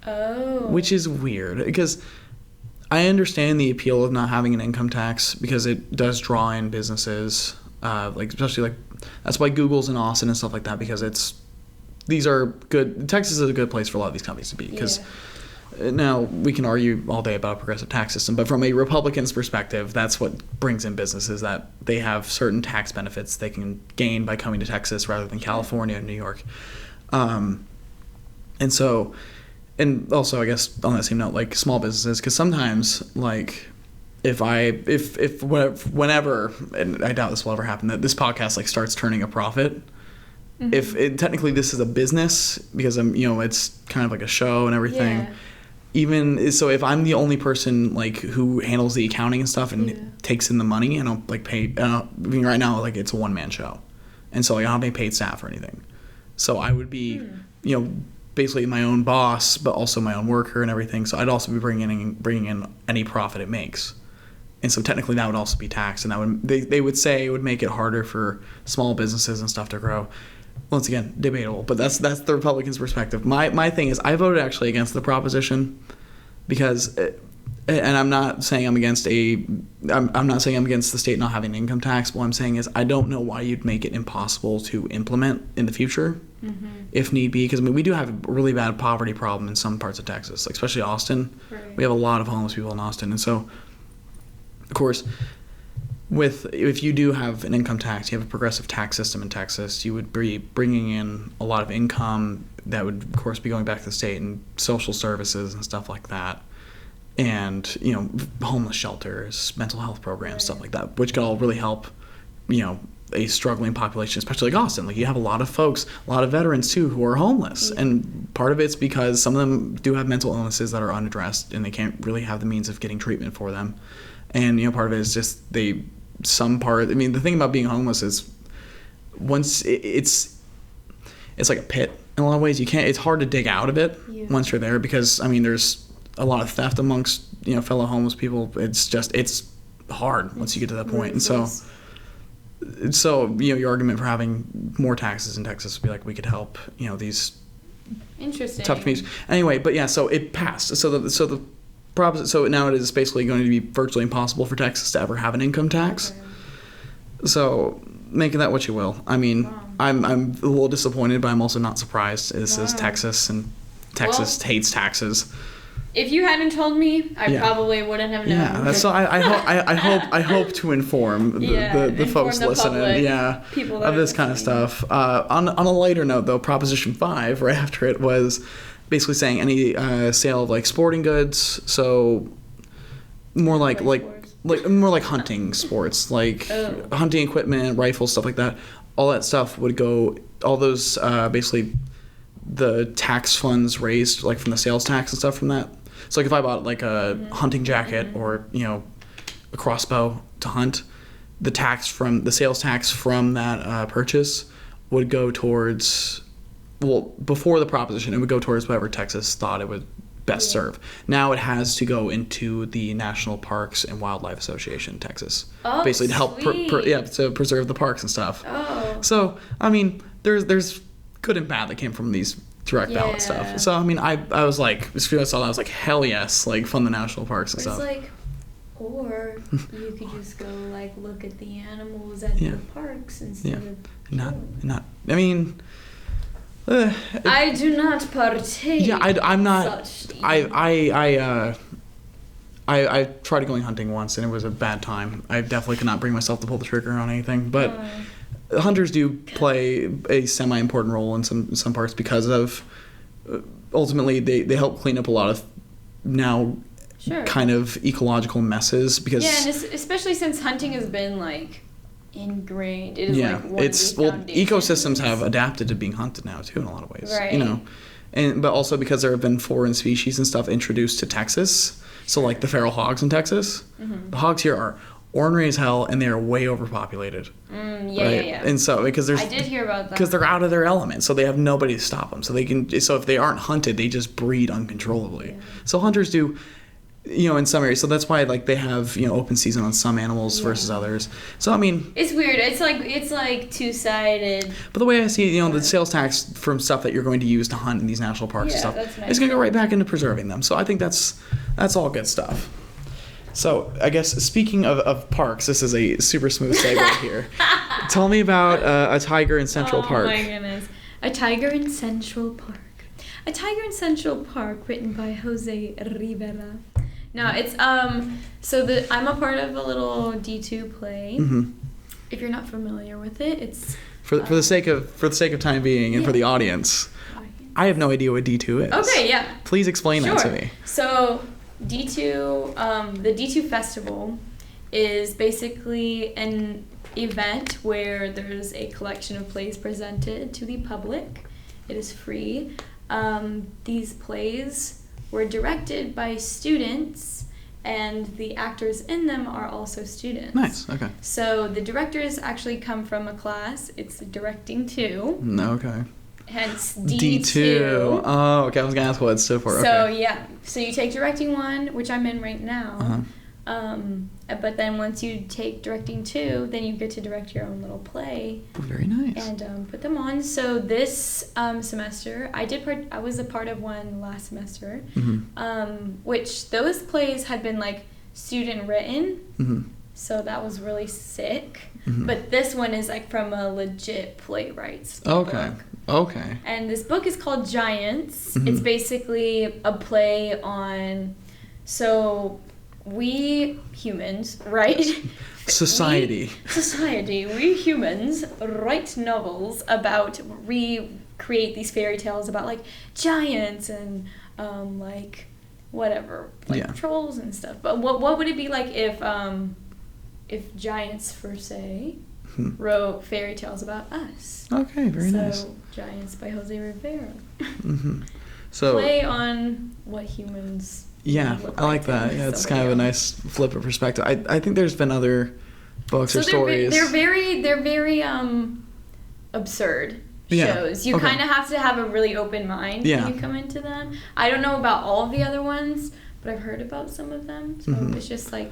[SPEAKER 2] Oh.
[SPEAKER 1] Which is weird, because I understand the appeal of not having an income tax because it does draw in businesses, like especially like that's why Google's in Austin and stuff like that, because these are good. Texas is a good place for a lot of these companies to be, because now we can argue all day about a progressive tax system, but from a Republican's perspective, that's what brings in businesses, that they have certain tax benefits they can gain by coming to Texas rather than California and New York, and so. And also, I guess, on that same note, like, small businesses, because sometimes, like, whenever, and I doubt this will ever happen, that this podcast, like, starts turning a profit, technically this is a business, because it's kind of like a show and everything, even, so if I'm the only person, like, who handles the accounting and stuff and takes in the money, I don't, like, pay, right now, like, it's a one-man show, and so, like, I don't pay paid staff or anything, so I would be, basically my own boss, but also my own worker and everything. So I'd also be bringing in any profit it makes, and so technically that would also be taxed, and that would they would say it would make it harder for small businesses and stuff to grow. Once again, debatable, but that's the Republicans' perspective. My thing is, I voted actually against the proposition because, and I'm not saying I'm against the state not having an income tax. What I'm saying is I don't know why you'd make it impossible to implement in the future. If need be, because we do have a really bad poverty problem in some parts of Texas, like especially Austin. Right. We have a lot of homeless people in Austin, and so, of course, if you do have an income tax, you have a progressive tax system in Texas, you would be bringing in a lot of income that would, of course, be going back to the state and social services and stuff like that, and homeless shelters, mental health programs, stuff like that, which could all really help, a struggling population, especially like Austin. Like, you have a lot of folks, a lot of veterans too, who are homeless, and part of it's because some of them do have mental illnesses that are unaddressed, and they can't really have the means of getting treatment for them. And part of it is just the thing about being homeless is once it's like a pit in a lot of ways. It's hard to dig out of it once you're there, because there's a lot of theft amongst fellow homeless people. It's hard once you get to that point. And so your argument for having more taxes in Texas would be like, we could help these tough communities anyway. But so it passed. So now it is basically going to be virtually impossible for Texas to ever have an income tax. Okay. So make of that what you will. I'm a little disappointed, but I'm also not surprised. This is Texas, and Texas hates taxes.
[SPEAKER 2] If you hadn't told me, I probably wouldn't have known.
[SPEAKER 1] Yeah, so I hope to inform the folks listening,
[SPEAKER 2] people
[SPEAKER 1] of this kind of stuff. On a lighter note, though, Proposition 5, right after it, was basically saying any sale of like sporting goods, so more like hunting sports, like hunting equipment, rifles, stuff like that. All that stuff would go. All those basically the tax funds raised like from the sales tax and stuff from that. So like if I bought like a hunting jacket or a crossbow to hunt, the sales tax from that purchase would go towards, before the proposition, it would go towards whatever Texas thought it would best serve. Now it has to go into the National Parks and Wildlife Association in Texas, basically to help to preserve the parks and stuff. So there's good and bad that came from these direct ballot stuff. So I mean, I was like, as soon as I saw that, I was like, hell yes, like fund the national parks and stuff.
[SPEAKER 2] It's like, or you could just go like look at the animals at the parks instead of
[SPEAKER 1] not. I mean,
[SPEAKER 2] I do not partake.
[SPEAKER 1] Yeah, I'm not.
[SPEAKER 2] Such
[SPEAKER 1] I tried going hunting once and it was a bad time. I definitely could not bring myself to pull the trigger on anything. But hunters do play a semi-important role in some parts because of ultimately they help clean up a lot of now kind of ecological messes. Because
[SPEAKER 2] and especially since hunting has been like ingrained. It is like one
[SPEAKER 1] it's
[SPEAKER 2] of the foundations.
[SPEAKER 1] Ecosystems have adapted to being hunted now too in a lot of ways.
[SPEAKER 2] Right.
[SPEAKER 1] You know, but also because there have been foreign species and stuff introduced to Texas. So like the feral hogs in Texas, the hogs here are ornery as hell and they are way overpopulated.
[SPEAKER 2] Yeah.
[SPEAKER 1] And so because
[SPEAKER 2] I did hear about that.
[SPEAKER 1] Because they're out of their element, so they have nobody to stop them. So if they aren't hunted, they just breed uncontrollably. Yeah. So hunters do, in some areas. So that's why like they have open season on some animals versus others. So I mean,
[SPEAKER 2] it's weird. It's like two-sided.
[SPEAKER 1] But the way I see it, the sales tax from stuff that you're going to use to hunt in these national parks and stuff, it's going to go right back into preserving them. So I think that's all good stuff. So I guess speaking of parks, this is a super smooth segue here. Tell me about a tiger in Central Park.
[SPEAKER 2] Oh my goodness, a tiger in Central Park. A Tiger in Central Park, written by Jose Rivera. No, it's I'm a part of a little D2 play. Mm-hmm. If you're not familiar with it, it's
[SPEAKER 1] for the sake of time being and for the audience. I have no idea what D2 is.
[SPEAKER 2] Okay, yeah.
[SPEAKER 1] Please explain that to me.
[SPEAKER 2] So D2, the D2 Festival is basically an event where there's a collection of plays presented to the public. It is free. These plays were directed by students, and the actors in them are also students. Nice, okay. So the directors actually come from a class. It's directing 2.
[SPEAKER 1] Okay.
[SPEAKER 2] Hence D2.
[SPEAKER 1] Oh, okay. I was going to ask what it stood for.
[SPEAKER 2] So,
[SPEAKER 1] okay.
[SPEAKER 2] yeah. So you take directing 1, which I'm in right now.
[SPEAKER 1] Uh-huh.
[SPEAKER 2] But then once you take directing 2, then you get to direct your own little play.
[SPEAKER 1] Very nice.
[SPEAKER 2] And put them on. So this semester, I was a part of one last semester, which those plays had been like student written. Mm-hmm. So that was really sick. Mm-hmm. But this one is like from a legit playwright's book.
[SPEAKER 1] Okay.
[SPEAKER 2] And this book is called Giants.
[SPEAKER 1] Mm-hmm.
[SPEAKER 2] It's basically a play on, so we humans, right?
[SPEAKER 1] Society.
[SPEAKER 2] We humans write novels about, recreate these fairy tales about like giants and like whatever, like trolls and stuff. But what would it be like if giants, per se, wrote fairy tales about us?
[SPEAKER 1] Okay, very nice.
[SPEAKER 2] So Giants by Jose Rivera.
[SPEAKER 1] Mm-hmm. So
[SPEAKER 2] play on what humans.
[SPEAKER 1] Yeah, I like that. Yeah, it's kind of a nice flip of perspective. I think there's been other books or stories.
[SPEAKER 2] They're very absurd shows. You kind of have to have a really open mind when you come into them. I don't know about all of the other ones, but I've heard about some of them. So it's just like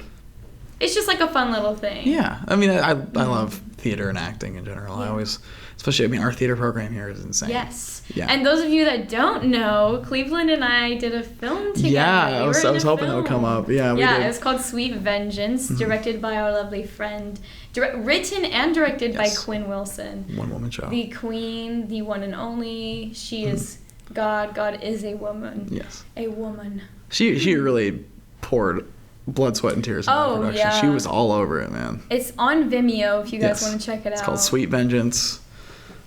[SPEAKER 2] a fun little thing.
[SPEAKER 1] Yeah, I mean, I love theater and acting in general. I always, especially, our theater program here is insane.
[SPEAKER 2] Yes. Yeah. And those of you that don't know, Cleveland and I did a film together.
[SPEAKER 1] Yeah, I was hoping that would come up. Yeah, we did.
[SPEAKER 2] It was called Sweet Vengeance, directed by our lovely friend, written and directed by Quinn Wilson.
[SPEAKER 1] One-woman show.
[SPEAKER 2] The queen, the one and only. She is God. God is a woman.
[SPEAKER 1] Yes.
[SPEAKER 2] A woman.
[SPEAKER 1] She really poured blood, sweat, and tears in that production.
[SPEAKER 2] Yeah.
[SPEAKER 1] She was all over it, man.
[SPEAKER 2] It's on Vimeo if you guys want to check it out.
[SPEAKER 1] It's called Sweet Vengeance.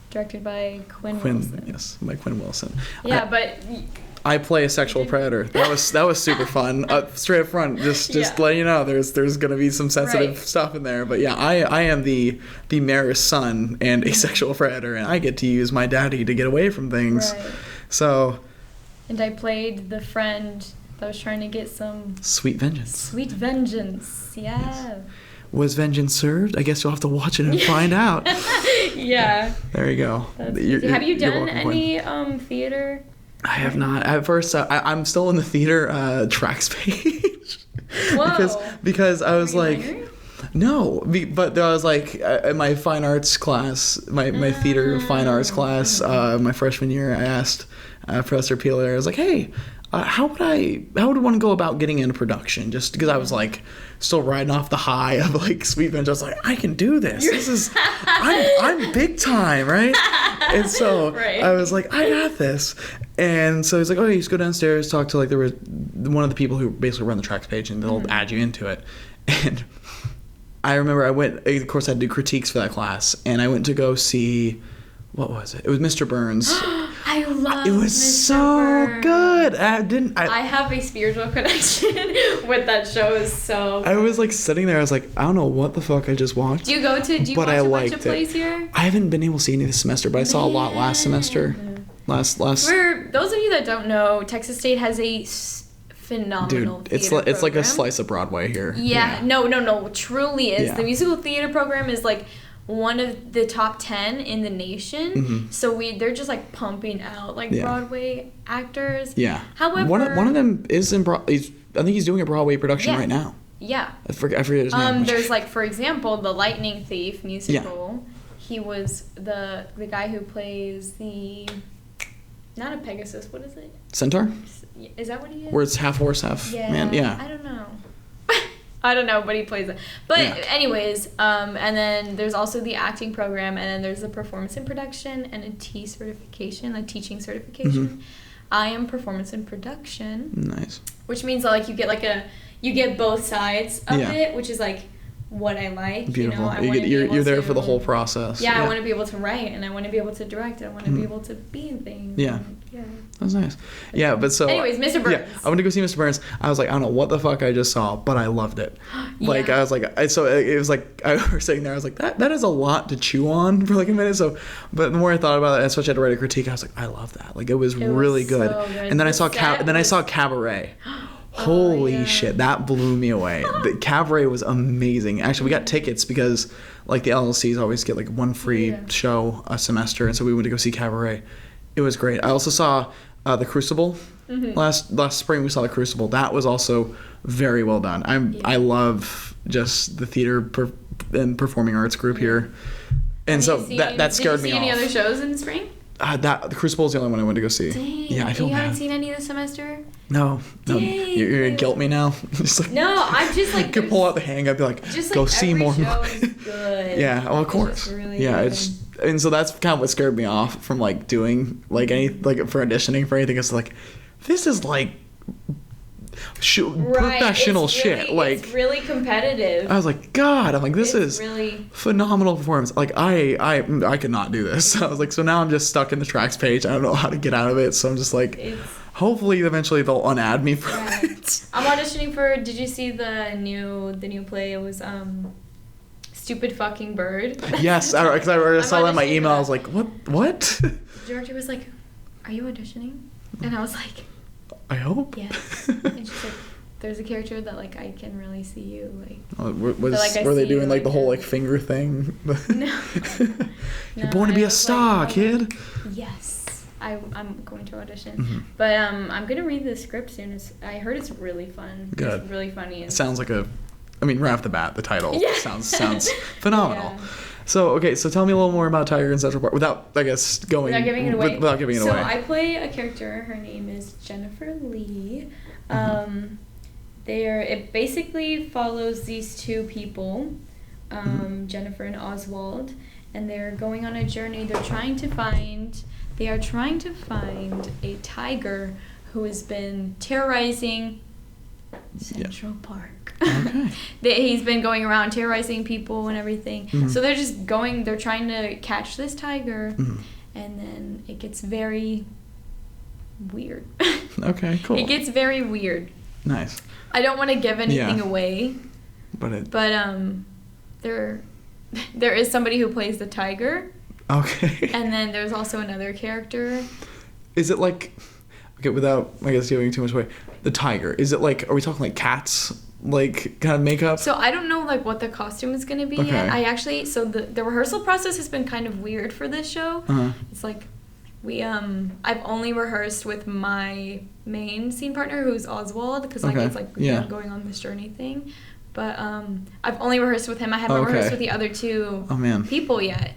[SPEAKER 2] Directed by Quinn Wilson.
[SPEAKER 1] Yes, by Quinn Wilson.
[SPEAKER 2] Yeah, but
[SPEAKER 1] I play a sexual predator. That was super fun. Straight up front, just letting you know, there's gonna be some sensitive stuff in there. But yeah, I am the mayor's son and a sexual predator, and I get to use my daddy to get away from things.
[SPEAKER 2] Right.
[SPEAKER 1] So.
[SPEAKER 2] And I played the friend that was trying to get some
[SPEAKER 1] sweet vengeance.
[SPEAKER 2] Sweet vengeance, yeah. Yes.
[SPEAKER 1] Was vengeance served? I guess you'll have to watch it and find out.
[SPEAKER 2] Yeah.
[SPEAKER 1] There you go.
[SPEAKER 2] Have you done any theater?
[SPEAKER 1] I have not. At first, I'm still in the theater tracks page.
[SPEAKER 2] Whoa.
[SPEAKER 1] because I was like, No, but there was like in my fine arts class, my theater fine arts class, my freshman year, I asked Professor Peeler, I was like, hey, how would one go about getting into production? Just because I was like still riding off the high of like Sweet Bench, I was like, I can do this. This is I'm big time, right? And so I was like, I got this. And so he's like, oh, you just go downstairs, talk to like one of the people who basically run the tracks page, and they'll add you into it. And I remember of course I had to do critiques for that class, and I went to go see, what was it? It was Mr. Burns.
[SPEAKER 2] I love
[SPEAKER 1] it. Was
[SPEAKER 2] Mr.
[SPEAKER 1] so
[SPEAKER 2] Burns.
[SPEAKER 1] good.
[SPEAKER 2] I have a spiritual connection with that show. Is so good.
[SPEAKER 1] I was like sitting there, I was like, I don't know what the fuck I just watched.
[SPEAKER 2] Do you watch a bunch of plays here?
[SPEAKER 1] I haven't been able to see any this semester, but I saw a lot last semester. Last.
[SPEAKER 2] For those of you that don't know, Texas State has a phenomenal
[SPEAKER 1] Dude,
[SPEAKER 2] theater
[SPEAKER 1] it's like a
[SPEAKER 2] program.
[SPEAKER 1] Slice of Broadway here.
[SPEAKER 2] Yeah. No, truly is.
[SPEAKER 1] Yeah.
[SPEAKER 2] The musical theater program is like one of the top 10 in the nation.
[SPEAKER 1] Mm-hmm.
[SPEAKER 2] So they're just like pumping out like Broadway actors.
[SPEAKER 1] Yeah.
[SPEAKER 2] However,
[SPEAKER 1] one of them is in I think he's doing a Broadway production right now.
[SPEAKER 2] Yeah.
[SPEAKER 1] I forget his name.
[SPEAKER 2] There's like, for example, the Lightning Thief musical. Yeah. He was the guy who plays not a Pegasus, what is it?
[SPEAKER 1] Centaur?
[SPEAKER 2] Is that what he is?
[SPEAKER 1] Where it's half horse, half man? Yeah.
[SPEAKER 2] I don't know. I don't know, but he plays it. But anyways, and then there's also the acting program, and then there's the performance and production and a teaching certification. Mm-hmm. I am performance and production.
[SPEAKER 1] Nice.
[SPEAKER 2] Which means like you get both sides of it, which is like what I like.
[SPEAKER 1] Beautiful.
[SPEAKER 2] You know,
[SPEAKER 1] you're there for the whole process.
[SPEAKER 2] Yeah, I want to be able to write, and I want to be able to direct, and I want to be able to be in things.
[SPEAKER 1] Yeah. That's nice. Yeah, but so...
[SPEAKER 2] Anyways, Mr. Burns.
[SPEAKER 1] Yeah, I went to go see Mr. Burns. I was like, I don't know what the fuck I just saw, but I loved it. Like, I was like... So it was like... I was sitting there, I was like, that is a lot to chew on for like a minute. So, but the more I thought about it, especially I had to write a critique, I was like, I love that. Like, it was really good. So good. And then I saw Cabaret. Holy shit, that blew me away. The Cabaret was amazing. Actually, we got tickets because like the LLCs always get like one free show a semester, and so we went to go see Cabaret. It was great. I also saw The Crucible. Mm-hmm. Last spring we saw The Crucible. That was also very well done. I love just the theater and performing arts group here. And so that scared me off.
[SPEAKER 2] Did you see any other shows in the spring?
[SPEAKER 1] The Crucible is the only one I went to go see.
[SPEAKER 2] Dang.
[SPEAKER 1] Yeah, I feel bad.
[SPEAKER 2] You haven't seen any this semester?
[SPEAKER 1] No. You're gonna guilt me now. Just like,
[SPEAKER 2] no, I'm just like.
[SPEAKER 1] You could pull out the handgun, be like,
[SPEAKER 2] just
[SPEAKER 1] go
[SPEAKER 2] like
[SPEAKER 1] see more.
[SPEAKER 2] Show is good.
[SPEAKER 1] Yeah, well, of course.
[SPEAKER 2] Really good.
[SPEAKER 1] And so that's kind of what scared me off from like doing like any like for auditioning for anything. It's like, this is like professional shit. Like
[SPEAKER 2] it's really competitive.
[SPEAKER 1] I was like, God, I'm like, this
[SPEAKER 2] is
[SPEAKER 1] really phenomenal performance. Like I could not do this. So I was like, so now I'm just stuck in the tracks page. I don't know how to get out of it. So I'm just like, hopefully eventually they'll unadd me for it.
[SPEAKER 2] I'm auditioning for. Did you see the new play? It was Stupid Fucking Bird.
[SPEAKER 1] Yes, because I saw that in my email. I was like, what?
[SPEAKER 2] The director was like, are you auditioning? And I was like,
[SPEAKER 1] I hope.
[SPEAKER 2] Yes. And she's like, there's a character that like I can really see you like.
[SPEAKER 1] Were they doing like the whole like finger thing?
[SPEAKER 2] No.
[SPEAKER 1] You're born to be a star, kid.
[SPEAKER 2] Yes, I'm going to audition,
[SPEAKER 1] but
[SPEAKER 2] I'm gonna read the script soon. I heard it's really fun.
[SPEAKER 1] Good.
[SPEAKER 2] It's really funny.
[SPEAKER 1] It sounds like right off the bat, the title sounds phenomenal.
[SPEAKER 2] Yeah.
[SPEAKER 1] So, okay, so tell me a little more about Tiger in Central Park without, I guess,
[SPEAKER 2] Without giving it away.
[SPEAKER 1] So
[SPEAKER 2] I play a character. Her name is Jennifer Lee. It basically follows these two people, Jennifer and Oswald, and they're going on a journey. They are trying to find a tiger who has been terrorizing Central Park.
[SPEAKER 1] Okay.
[SPEAKER 2] He's been going around terrorizing people and everything. So they're trying to catch this tiger, and then it gets very weird.
[SPEAKER 1] Okay, cool.
[SPEAKER 2] It gets very weird.
[SPEAKER 1] Nice.
[SPEAKER 2] I don't want to give anything away.
[SPEAKER 1] But
[SPEAKER 2] there is somebody who plays the tiger.
[SPEAKER 1] Okay.
[SPEAKER 2] And then there's also another character.
[SPEAKER 1] Is it like, okay, without I guess giving too much away, the tiger, is it like, are we talking like cats? Like kind of makeup?
[SPEAKER 2] So I don't know like what the costume is going to be yet. I actually, so the rehearsal process has been kind of weird for this show. It's like I've only rehearsed with my main scene partner who's Oswald, because like it's like going on this journey thing. But I've only rehearsed with him. I haven't rehearsed with the other two people yet.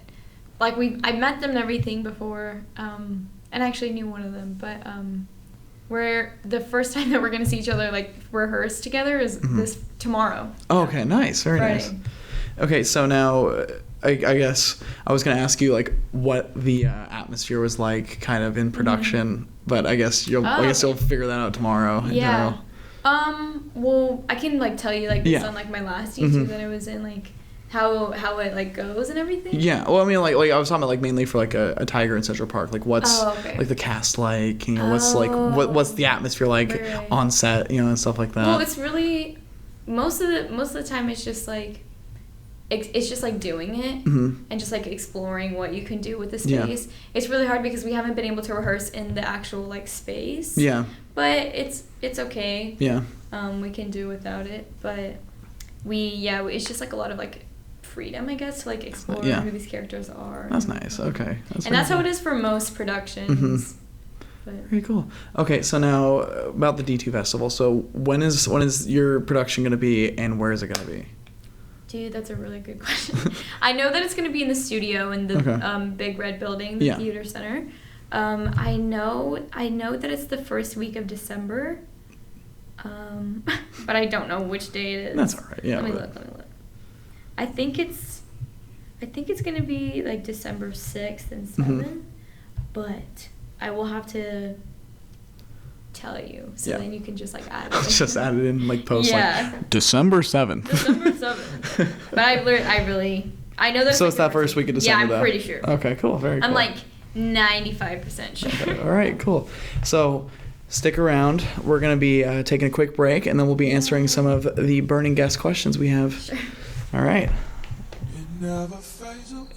[SPEAKER 2] Like I met them and everything before, and I actually knew one of them. But we're the first time that we're gonna see each other like rehearse together is this tomorrow.
[SPEAKER 1] Oh, okay, nice, very
[SPEAKER 2] Friday.
[SPEAKER 1] nice. Okay, so now I guess I was gonna ask you like what the atmosphere was like, kind of in production, but I guess you'll figure that out tomorrow.
[SPEAKER 2] Yeah. Well, I can like tell you like this on like my last YouTube that I was in, like how it like goes and everything.
[SPEAKER 1] Yeah. Well, I mean, like I was talking about like mainly for like a Tiger in Central Park. Like what's like the cast like? You know, what's like what's the atmosphere like on set? You know, and stuff like that.
[SPEAKER 2] Well, it's really most of the time it's just like doing it and just like exploring what you can do with the space. Yeah. It's really hard because we haven't been able to rehearse in the actual like space. Yeah. But it's okay. Yeah. We can do without it, but it's just like a lot of like freedom, I guess, to like explore who these characters are.
[SPEAKER 1] That's nice. Okay.
[SPEAKER 2] That's how it is for most productions. But.
[SPEAKER 1] Very cool. Okay, so now about the D2 Festival. So when is your production going to be, and where is it going to be?
[SPEAKER 2] Dude, that's a really good question. I know that it's going to be in the studio in the big red building, the theater center. I know that it's the first week of December, but I don't know which day it is.
[SPEAKER 1] That's all right. Yeah.
[SPEAKER 2] Let me look. I think it's going to be like December 6th and 7th, but I will have to tell you, so then you can just like add it.
[SPEAKER 1] Just add it in like post like December 7th.
[SPEAKER 2] December 7th. But I know that.
[SPEAKER 1] So it's that first week of December.
[SPEAKER 2] Yeah, I'm pretty sure.
[SPEAKER 1] Okay, cool. Very cool.
[SPEAKER 2] I'm like 95% sure.
[SPEAKER 1] Okay. All right, cool. So stick around. We're gonna be taking a quick break, and then we'll be answering some of the burning guest questions we have.
[SPEAKER 2] Sure.
[SPEAKER 1] All right.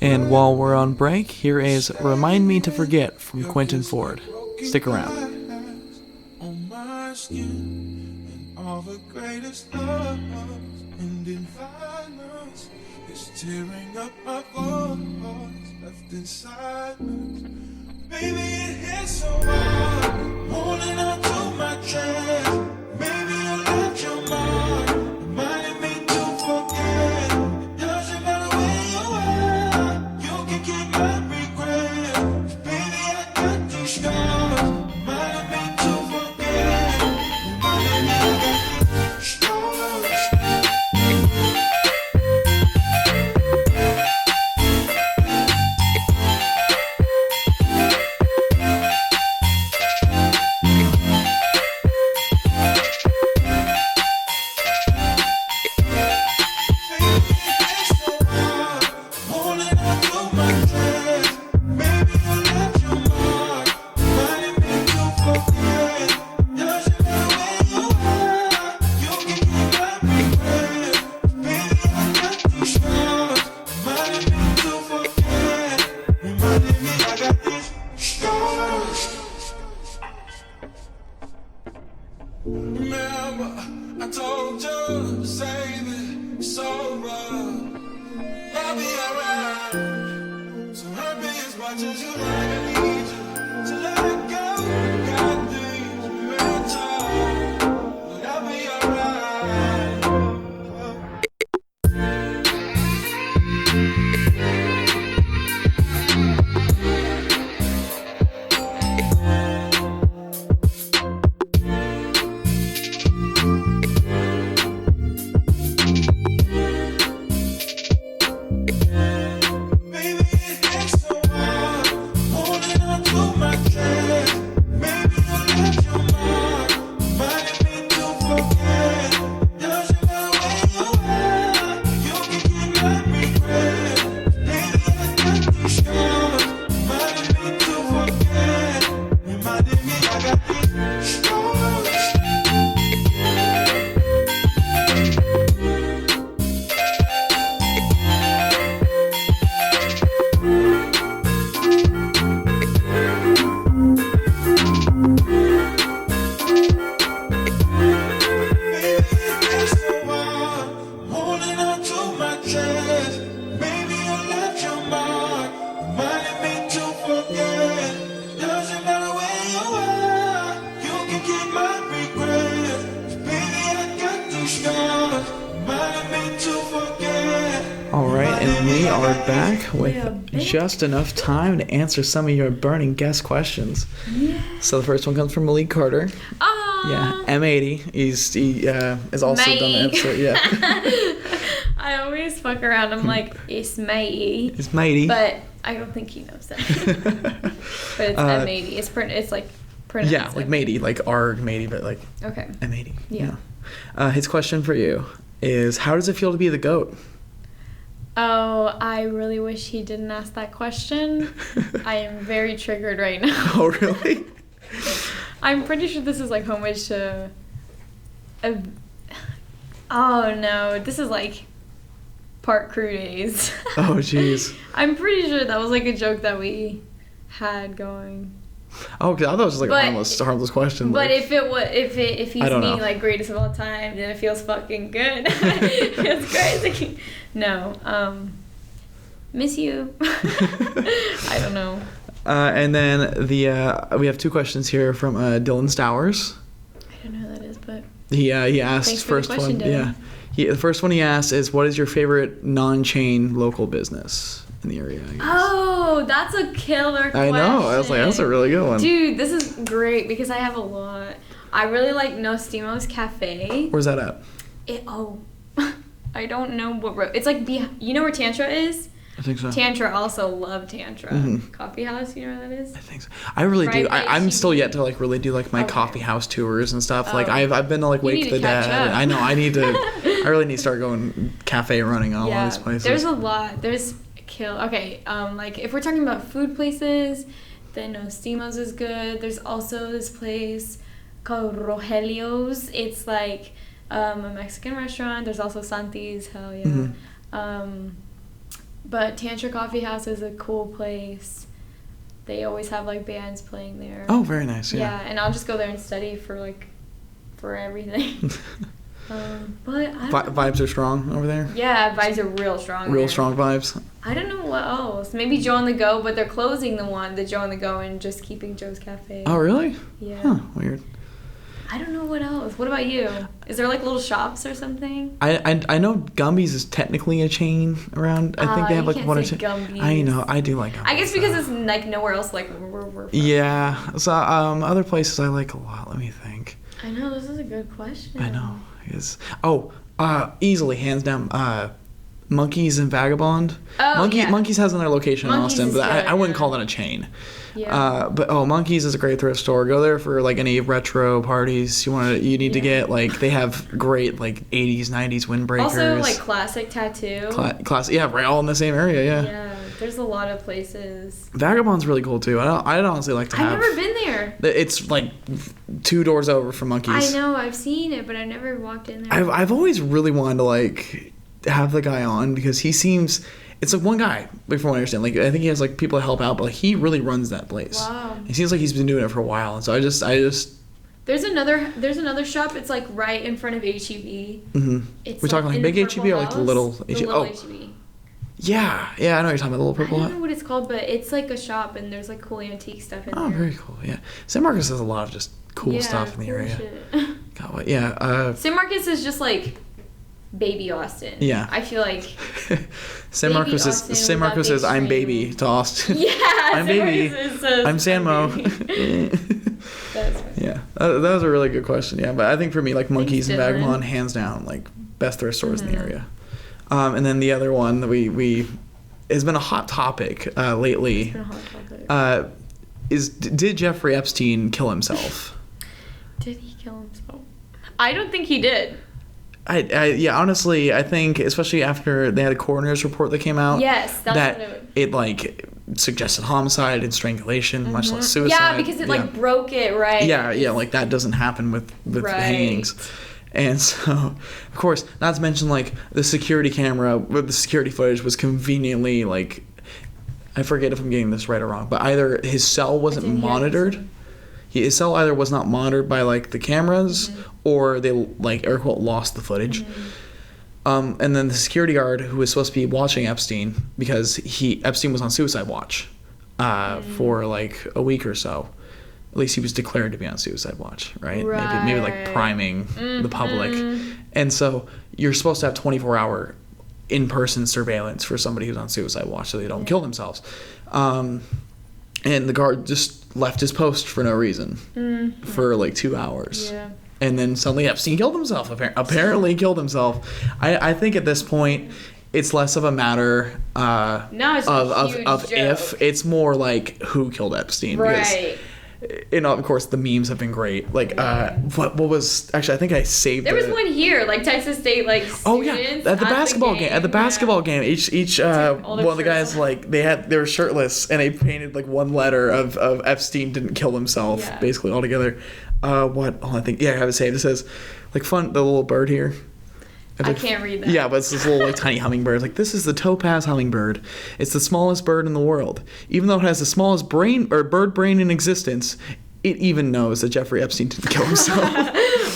[SPEAKER 1] And while we're on break, here is "Remind Me to Forget" from Quentin Ford. Stick around.
[SPEAKER 3] And all the greatest love ending violence is tearing up my voice left in silence. Baby, it hits so hard, holding on to my chest. Maybe you left your mark, reminding me to forget. It doesn't matter where you are, you can keep my regret. Baby, I got these scars, reminding me to forget. Holding
[SPEAKER 1] All right, and we are back with
[SPEAKER 2] Yeah,
[SPEAKER 1] just enough time to answer some of your burning guest questions.
[SPEAKER 2] Yeah.
[SPEAKER 1] So the first one comes from Malik Carter.
[SPEAKER 2] Ah.
[SPEAKER 1] Yeah, M80. He has also done the episode. Yeah.
[SPEAKER 2] I always fuck around. I'm like, it's matey.
[SPEAKER 1] It's matey.
[SPEAKER 2] But I don't think he knows that. But it's M80. It's like pronounced.
[SPEAKER 1] Yeah, like matey, like arg matey, but like
[SPEAKER 2] Okay.
[SPEAKER 1] M80.
[SPEAKER 2] Yeah.
[SPEAKER 1] His question for you is, how does it feel to be the GOAT?
[SPEAKER 2] Oh, I really wish he didn't ask that question. I am very triggered right now.
[SPEAKER 1] Oh, really?
[SPEAKER 2] I'm pretty sure this is like homage to. Oh no, this is like Park Crew days.
[SPEAKER 1] Oh, jeez.
[SPEAKER 2] I'm pretty sure that was like a joke that we had going.
[SPEAKER 1] Oh, because I thought it was just like
[SPEAKER 2] But-
[SPEAKER 1] a harmless question.
[SPEAKER 2] But
[SPEAKER 1] like,
[SPEAKER 2] if he's
[SPEAKER 1] I don't
[SPEAKER 2] being
[SPEAKER 1] know.
[SPEAKER 2] like greatest of all time, then it feels fucking good. It's crazy. No, miss you. I don't know.
[SPEAKER 1] And then we have two questions here from Dylan Stowers.
[SPEAKER 2] I don't know who that is, but
[SPEAKER 1] He asked
[SPEAKER 2] Thanks for the
[SPEAKER 1] first
[SPEAKER 2] question,
[SPEAKER 1] one.
[SPEAKER 2] Dylan.
[SPEAKER 1] Yeah. The first one he asked is, what is your favorite non-chain local business in the area? I guess.
[SPEAKER 2] oh, that's a killer
[SPEAKER 1] I
[SPEAKER 2] question.
[SPEAKER 1] know. I was like, that's a really good one.
[SPEAKER 2] Dude, this is great because I have a lot. I really like Nostimo's Cafe.
[SPEAKER 1] Where's that at?
[SPEAKER 2] I don't know what road. It's like you know where Tantra is?
[SPEAKER 1] I think so.
[SPEAKER 2] Tantra also love Tantra.
[SPEAKER 1] Mhm.
[SPEAKER 2] Coffee house, you know where that is?
[SPEAKER 1] I think so. I really do.
[SPEAKER 2] Private
[SPEAKER 1] I'm still
[SPEAKER 2] HEB.
[SPEAKER 1] yet to like really do like my
[SPEAKER 2] Okay.
[SPEAKER 1] coffee house tours and stuff. Like
[SPEAKER 2] Oh.
[SPEAKER 1] I've been to like
[SPEAKER 2] You
[SPEAKER 1] Wake
[SPEAKER 2] need
[SPEAKER 1] the
[SPEAKER 2] to catch
[SPEAKER 1] Dead.
[SPEAKER 2] up.
[SPEAKER 1] I know. I need to. I really need to start going cafe running all these places.
[SPEAKER 2] There's a lot. There's Okay, like if we're talking about food places, then Nostimo's is good. There's also this place called Rogelio's. It's like a Mexican restaurant. There's also Santi's. Hell yeah.
[SPEAKER 1] Mhm.
[SPEAKER 2] But Tantra Coffee House is a cool place. They always have like bands playing there.
[SPEAKER 1] Oh, very nice.
[SPEAKER 2] Yeah,
[SPEAKER 1] Yeah.
[SPEAKER 2] and I'll just go there and study for everything. But I don't
[SPEAKER 1] Vibes are strong over there.
[SPEAKER 2] Yeah, vibes are real strong.
[SPEAKER 1] Real
[SPEAKER 2] there.
[SPEAKER 1] strong vibes.
[SPEAKER 2] I don't know what else. Maybe Joe on the Go, but they're closing the Joe on the Go and just keeping Joe's Cafe.
[SPEAKER 1] Oh, really?
[SPEAKER 2] Yeah.
[SPEAKER 1] Huh. Weird.
[SPEAKER 2] I don't know what else. What about you? Is there like little shops or something?
[SPEAKER 1] I know Gumby's is technically a chain around. I think they have
[SPEAKER 2] you
[SPEAKER 1] like
[SPEAKER 2] can't
[SPEAKER 1] one or
[SPEAKER 2] say
[SPEAKER 1] two.
[SPEAKER 2] Gumby's.
[SPEAKER 1] I know. I do like Gumby's.
[SPEAKER 2] I guess because it's like nowhere else like where we're from.
[SPEAKER 1] Yeah. So other places I like a lot. Let me think.
[SPEAKER 2] I know, this is a good question.
[SPEAKER 1] I know. Easily hands down. Monkeys and Vagabond.
[SPEAKER 2] Oh, yeah.
[SPEAKER 1] Monkeys has another location in
[SPEAKER 2] Monkeys
[SPEAKER 1] Austin,
[SPEAKER 2] is
[SPEAKER 1] but
[SPEAKER 2] good,
[SPEAKER 1] I wouldn't
[SPEAKER 2] yeah.
[SPEAKER 1] call that a chain.
[SPEAKER 2] Yeah.
[SPEAKER 1] Monkeys is a great thrift store. Go there for like any retro parties you need to get. Like they have great like 80s, 90s windbreakers.
[SPEAKER 2] Also like classic tattoo.
[SPEAKER 1] Class. Yeah, right. All in the same area. Yeah.
[SPEAKER 2] Yeah, there's a lot of places.
[SPEAKER 1] Vagabond's really cool too. I'd honestly like to have.
[SPEAKER 2] I've never been there.
[SPEAKER 1] It's like 2 doors over from Monkeys.
[SPEAKER 2] I know, I've seen it, but I've never walked in there.
[SPEAKER 1] I've always really wanted to like have the guy on because he seems. It's like one guy, like from what I understand. Like I think he has like people to help out, but like he really runs that place.
[SPEAKER 2] Wow.
[SPEAKER 1] It seems like he's been doing it for a while, and so I just.
[SPEAKER 2] There's another shop. It's like right in front of HEB.
[SPEAKER 1] Mm-hmm.
[SPEAKER 2] It's
[SPEAKER 1] We talking like
[SPEAKER 2] in
[SPEAKER 1] big
[SPEAKER 2] the
[SPEAKER 1] HEB
[SPEAKER 2] purple
[SPEAKER 1] or like the
[SPEAKER 2] house.
[SPEAKER 1] little
[SPEAKER 2] The
[SPEAKER 1] HEB?
[SPEAKER 2] little
[SPEAKER 1] Oh,
[SPEAKER 2] HEB.
[SPEAKER 1] yeah, I know what you're talking about the little
[SPEAKER 2] I
[SPEAKER 1] purple
[SPEAKER 2] don't know
[SPEAKER 1] hut.
[SPEAKER 2] what it's called, but it's like a shop and there's like cool antique stuff in
[SPEAKER 1] Oh,
[SPEAKER 2] there.
[SPEAKER 1] very cool. Yeah, San Marcos has a lot of just cool stuff in the
[SPEAKER 2] cool
[SPEAKER 1] area.
[SPEAKER 2] shit.
[SPEAKER 1] God, what? Yeah.
[SPEAKER 2] San Marcos is just like baby Austin.
[SPEAKER 1] Yeah.
[SPEAKER 2] I feel like.
[SPEAKER 1] San
[SPEAKER 2] Baby
[SPEAKER 1] Marcos
[SPEAKER 2] Austin
[SPEAKER 1] is San
[SPEAKER 2] without
[SPEAKER 1] Marcos
[SPEAKER 2] the
[SPEAKER 1] is I'm
[SPEAKER 2] extreme.
[SPEAKER 1] baby to Austin.
[SPEAKER 2] Yeah.
[SPEAKER 1] I'm
[SPEAKER 2] San
[SPEAKER 1] baby.
[SPEAKER 2] Marcos says
[SPEAKER 1] I'm Sanmo.
[SPEAKER 2] baby. That's funny.
[SPEAKER 1] Yeah, that was a really good question. Yeah, but I think for me, like Monkeys and
[SPEAKER 2] Dylan.
[SPEAKER 1] Vagabond, hands down, like best thrift stores in the
[SPEAKER 2] Mhm.
[SPEAKER 1] area. And then the other one that we has been a hot topic lately.
[SPEAKER 2] It's been a hot topic.
[SPEAKER 1] Did Jeffrey Epstein kill himself?
[SPEAKER 2] Did he kill himself? I don't think he did.
[SPEAKER 1] Yeah, honestly, I think especially after they had a coroner's report that came out.
[SPEAKER 2] Yes, that's
[SPEAKER 1] that
[SPEAKER 2] what
[SPEAKER 1] it like suggested homicide and strangulation, much less suicide.
[SPEAKER 2] Yeah, because it like broke it, right?
[SPEAKER 1] Yeah, like that doesn't happen with
[SPEAKER 2] Right.
[SPEAKER 1] hangings. And so, of course, not to mention like the security camera with the security footage was conveniently like, I forget if I'm getting this right or wrong, but either his cell wasn't
[SPEAKER 2] didn't hear
[SPEAKER 1] monitored.
[SPEAKER 2] this one.
[SPEAKER 1] His cell either was not monitored by like the cameras, or they like air quote lost the footage. And then the security guard who was supposed to be watching Epstein, because Epstein was on suicide watch for like a week or so. At least he was declared to be on suicide watch, right? Maybe like priming the public. And so you're supposed to have 24-hour in-person surveillance for somebody who's on suicide watch so they don't kill themselves. And the guard just left his post for no reason for like 2 hours.
[SPEAKER 2] Yeah.
[SPEAKER 1] And then suddenly Epstein killed himself. Apparently killed himself. I think at this point, it's less of a matter
[SPEAKER 2] It's
[SPEAKER 1] of
[SPEAKER 2] a huge
[SPEAKER 1] if.
[SPEAKER 2] joke.
[SPEAKER 1] It's more like who killed Epstein.
[SPEAKER 2] Right.
[SPEAKER 1] Because, of course, the memes have been great. Like, what was... Actually, I think I saved
[SPEAKER 2] There was one here, like Texas State, like students
[SPEAKER 1] Oh yeah, at the basketball game. At the basketball game, each
[SPEAKER 2] all their
[SPEAKER 1] one of the guys
[SPEAKER 2] shirts
[SPEAKER 1] like they were shirtless and they painted like one letter of Epstein didn't kill himself basically altogether. What? Oh, I think I have it saved. It says like fun the little bird here.
[SPEAKER 2] I can't read that.
[SPEAKER 1] Yeah, but it's this little like tiny hummingbird. Like this is the topaz hummingbird. It's the smallest bird in the world. Even though it has the smallest brain or bird brain in existence, it even knows that Jeffrey Epstein didn't kill himself.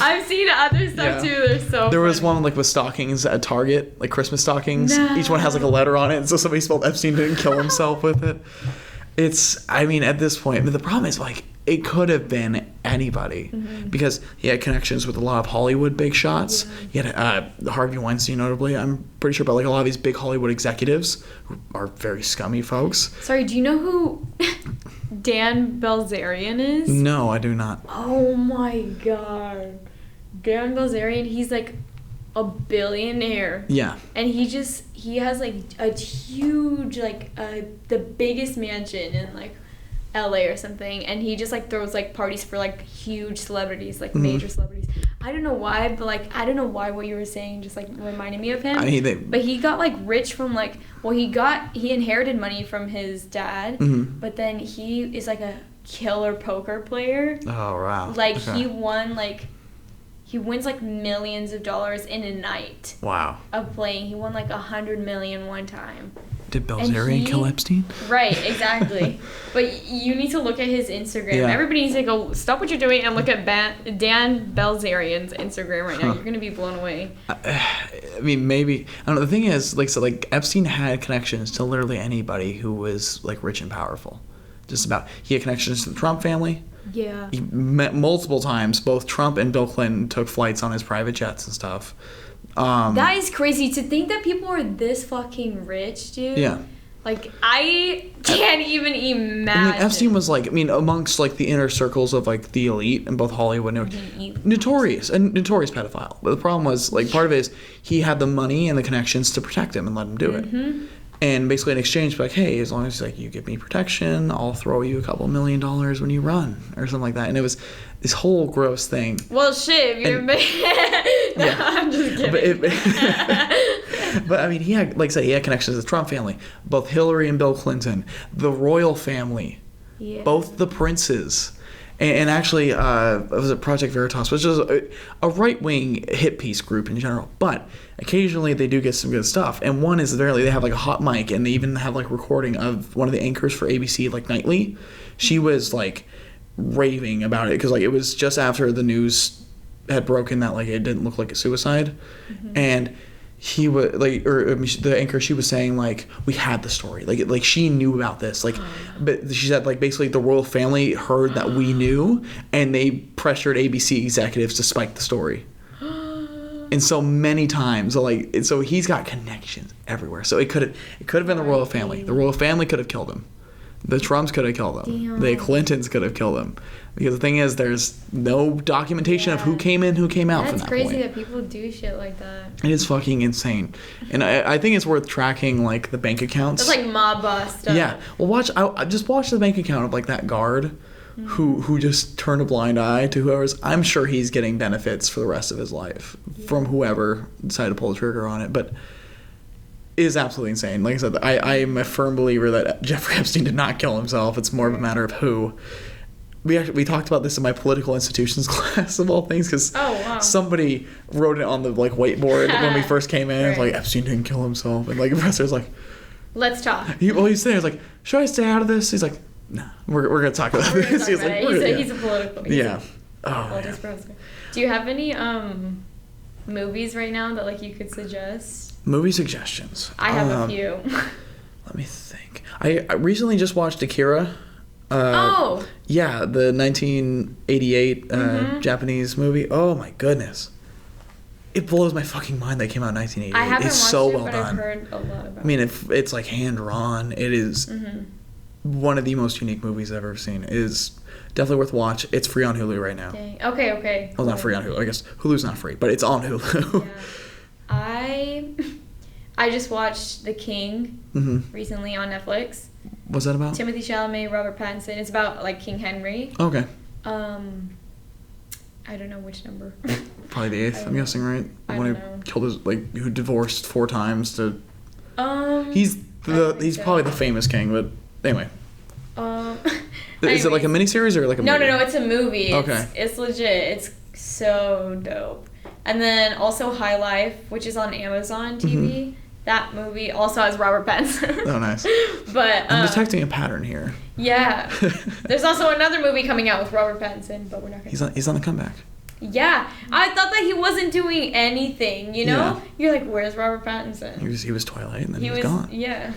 [SPEAKER 2] I've seen other stuff too. They're so.
[SPEAKER 1] There was
[SPEAKER 2] funny.
[SPEAKER 1] one like with stockings at Target, like Christmas stockings.
[SPEAKER 2] No.
[SPEAKER 1] Each one has like a letter on it, and so somebody spelled Epstein didn't kill himself with it. I mean, at this point, the problem is like it could have been anybody because he had connections with a lot of Hollywood big shots. He had Harvey Weinstein, notably. I'm pretty sure about like a lot of these big Hollywood executives who are very scummy folks.
[SPEAKER 2] Sorry, do you know who Dan Bilzerian is?
[SPEAKER 1] No, I do not.
[SPEAKER 2] Oh my god. Dan Bilzerian, he's like a billionaire.
[SPEAKER 1] Yeah.
[SPEAKER 2] And he has like a huge, like the biggest mansion in like LA or something, and he just like throws like parties for like huge celebrities, like major celebrities. I don't know why, but like I don't know why what you were saying just like reminded me of him.
[SPEAKER 1] I mean,
[SPEAKER 2] but he got like rich from like he inherited money from his dad, but then he is like a killer poker player.
[SPEAKER 1] Oh wow.
[SPEAKER 2] Like he wins like millions of dollars in a night.
[SPEAKER 1] Wow.
[SPEAKER 2] Of playing. He won like $100 million one time.
[SPEAKER 1] Did Bilzerian kill Epstein?
[SPEAKER 2] Right, exactly. But you need to look at his Instagram.
[SPEAKER 1] Yeah.
[SPEAKER 2] Everybody needs to go stop what you're doing and look at Dan Bilzerian's Instagram right now. You're gonna be blown away.
[SPEAKER 1] I mean, maybe I don't know. The thing is, like Epstein had connections to literally anybody who was like rich and powerful. Just about. He had connections to the Trump family.
[SPEAKER 2] Yeah.
[SPEAKER 1] He met multiple times. Both Trump and Bill Clinton took flights on his private jets and stuff.
[SPEAKER 2] That is crazy to think that people are this fucking rich, dude.
[SPEAKER 1] Yeah.
[SPEAKER 2] Like, I can't even imagine.
[SPEAKER 1] I mean, Epstein was like, amongst like the inner circles of like the elite in both Hollywood, notorious pedophile. But the problem was like part of it is he had the money and the connections to protect him and let him do it. And basically in exchange, like, hey, as long as like you give me protection, I'll throw you a couple $1 million when you run or something like that. And it was this whole gross thing.
[SPEAKER 2] Well, shit, if you're no, I'm just kidding.
[SPEAKER 1] But I mean, he had, like I said, he had connections to the Trump family, both Hillary and Bill Clinton, the royal family, both the princes. And actually, it was a Project Veritas, which is a right-wing hit piece group in general. But occasionally they do get some good stuff. And one is they have like a hot mic, and they even have like recording of one of the anchors for ABC like nightly. She was like raving about it because like it was just after the news had broken that like it didn't look like a suicide, and he was like, or the anchor, she was saying like we had the story, like she knew about this, like, but she said like basically the royal family heard that we knew, and they pressured ABC executives to spike the story. And so many times, so he's got connections everywhere. So it could have been the royal family. The royal family could have killed him. The Trumps could have killed him.
[SPEAKER 2] Damn.
[SPEAKER 1] The Clintons could have killed him. Because the thing is, there's no documentation of who came in, who came out from
[SPEAKER 2] That's
[SPEAKER 1] that
[SPEAKER 2] crazy
[SPEAKER 1] point.
[SPEAKER 2] that people do shit like that.
[SPEAKER 1] It is fucking insane. And I think it's worth tracking, like, the bank accounts.
[SPEAKER 2] That's like mob boss stuff.
[SPEAKER 1] Yeah. Well, I just watch the bank account of, like, that guard who just turned a blind eye to whoever's... I'm sure he's getting benefits for the rest of his life from whoever decided to pull the trigger on it. But... it is absolutely insane. Like I said, I am a firm believer that Jeffrey Epstein did not kill himself. It's more of a matter of who. We talked about this in my political institutions class of all things because somebody wrote it on the like whiteboard when we first came in. Right. It's like Epstein didn't kill himself, and like the professor's like,
[SPEAKER 2] "Let's talk."
[SPEAKER 1] He's sitting there, he's like, "Should I stay out of this?" He's like, "Nah, we're gonna talk about this."
[SPEAKER 2] He's a political. Professor. Do you have any movies right now that like you could suggest?
[SPEAKER 1] Movie suggestions.
[SPEAKER 2] I have a few.
[SPEAKER 1] Let me think. I recently just watched Akira. Yeah, the 1988 Japanese movie. Oh my goodness. it blows my fucking mind that it came out in 1988.
[SPEAKER 2] I haven't
[SPEAKER 1] it's
[SPEAKER 2] watched
[SPEAKER 1] so
[SPEAKER 2] it,
[SPEAKER 1] well
[SPEAKER 2] but
[SPEAKER 1] done.
[SPEAKER 2] I've heard a lot about
[SPEAKER 1] I mean, if it's like hand drawn, it is one of the most unique movies I've ever seen. It is definitely worth watch. It's free on Hulu right now.
[SPEAKER 2] Dang. Okay.
[SPEAKER 1] Well, not free on Hulu. I guess Hulu's not free, but it's on Hulu.
[SPEAKER 2] Yeah. I just watched The King recently on Netflix.
[SPEAKER 1] What's that about?
[SPEAKER 2] Timothy Chalamet, Robert Pattinson. It's about like King Henry.
[SPEAKER 1] Okay.
[SPEAKER 2] I don't know which number.
[SPEAKER 1] Probably the 8th, I'm guessing, right? The
[SPEAKER 2] I
[SPEAKER 1] one
[SPEAKER 2] don't
[SPEAKER 1] who
[SPEAKER 2] know.
[SPEAKER 1] killed his, like, who divorced 4 times to.
[SPEAKER 2] He's
[SPEAKER 1] Probably the famous king, but anyway. Is it like a miniseries or like a movie?
[SPEAKER 2] No, it's a movie.
[SPEAKER 1] Okay.
[SPEAKER 2] It's legit. It's so dope. And then also High Life, which is on Amazon TV. That movie also has Robert Pattinson.
[SPEAKER 1] Oh, nice.
[SPEAKER 2] But
[SPEAKER 1] I'm detecting a pattern here.
[SPEAKER 2] Yeah. There's also another movie coming out with Robert Pattinson, but we're not gonna.
[SPEAKER 1] He's on the comeback.
[SPEAKER 2] Yeah, I thought that he wasn't doing anything. You know,
[SPEAKER 1] Yeah.
[SPEAKER 2] You're like, where's Robert Pattinson?
[SPEAKER 1] He was Twilight, and then he was gone.
[SPEAKER 2] Yeah.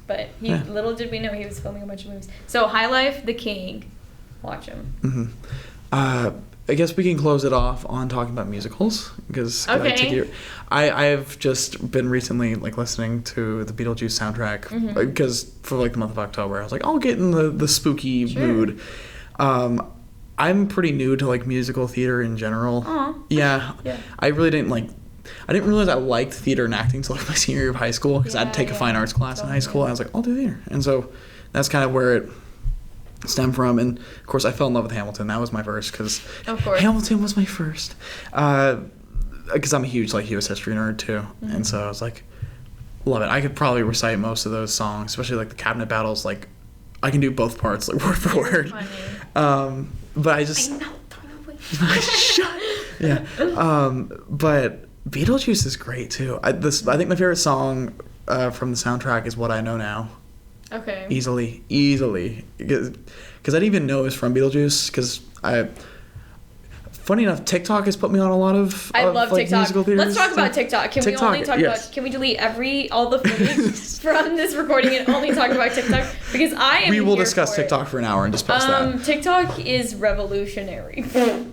[SPEAKER 2] But little did we know he was filming a bunch of movies. So High Life, The King, watch him.
[SPEAKER 1] I guess we can close it off on talking about musicals because I've just been recently like listening to the Beetlejuice soundtrack because for like the month of October I was like I'll get in the spooky mood. I'm pretty new to like musical theater in general. Yeah. I really didn't realize I liked theater and acting until like my senior year of high school because I'd take a fine arts class in high school. I was like I'll do theater, and so that's kind of where it stem from. And of course I fell in love with Hamilton. That was my first because Hamilton was my first because I'm a huge like US history nerd too, and so I was like love it. I could probably recite most of those songs, especially like the cabinet battles. Like I can do both parts like word for word. But I just shut. Yeah. But Beetlejuice is great too. I think my favorite song from the soundtrack is What I Know Now.
[SPEAKER 2] Okay.
[SPEAKER 1] Easily, because I didn't even know it was from Beetlejuice. Because funny enough, TikTok has put me on a lot of
[SPEAKER 2] I love
[SPEAKER 1] like,
[SPEAKER 2] TikTok.
[SPEAKER 1] musical theater.
[SPEAKER 2] Let's talk about TikTok. Can we only talk about? Can we delete all the footage from this recording and only talk about TikTok? Because we will
[SPEAKER 1] discuss TikTok for an hour and just post that.
[SPEAKER 2] TikTok is revolutionary.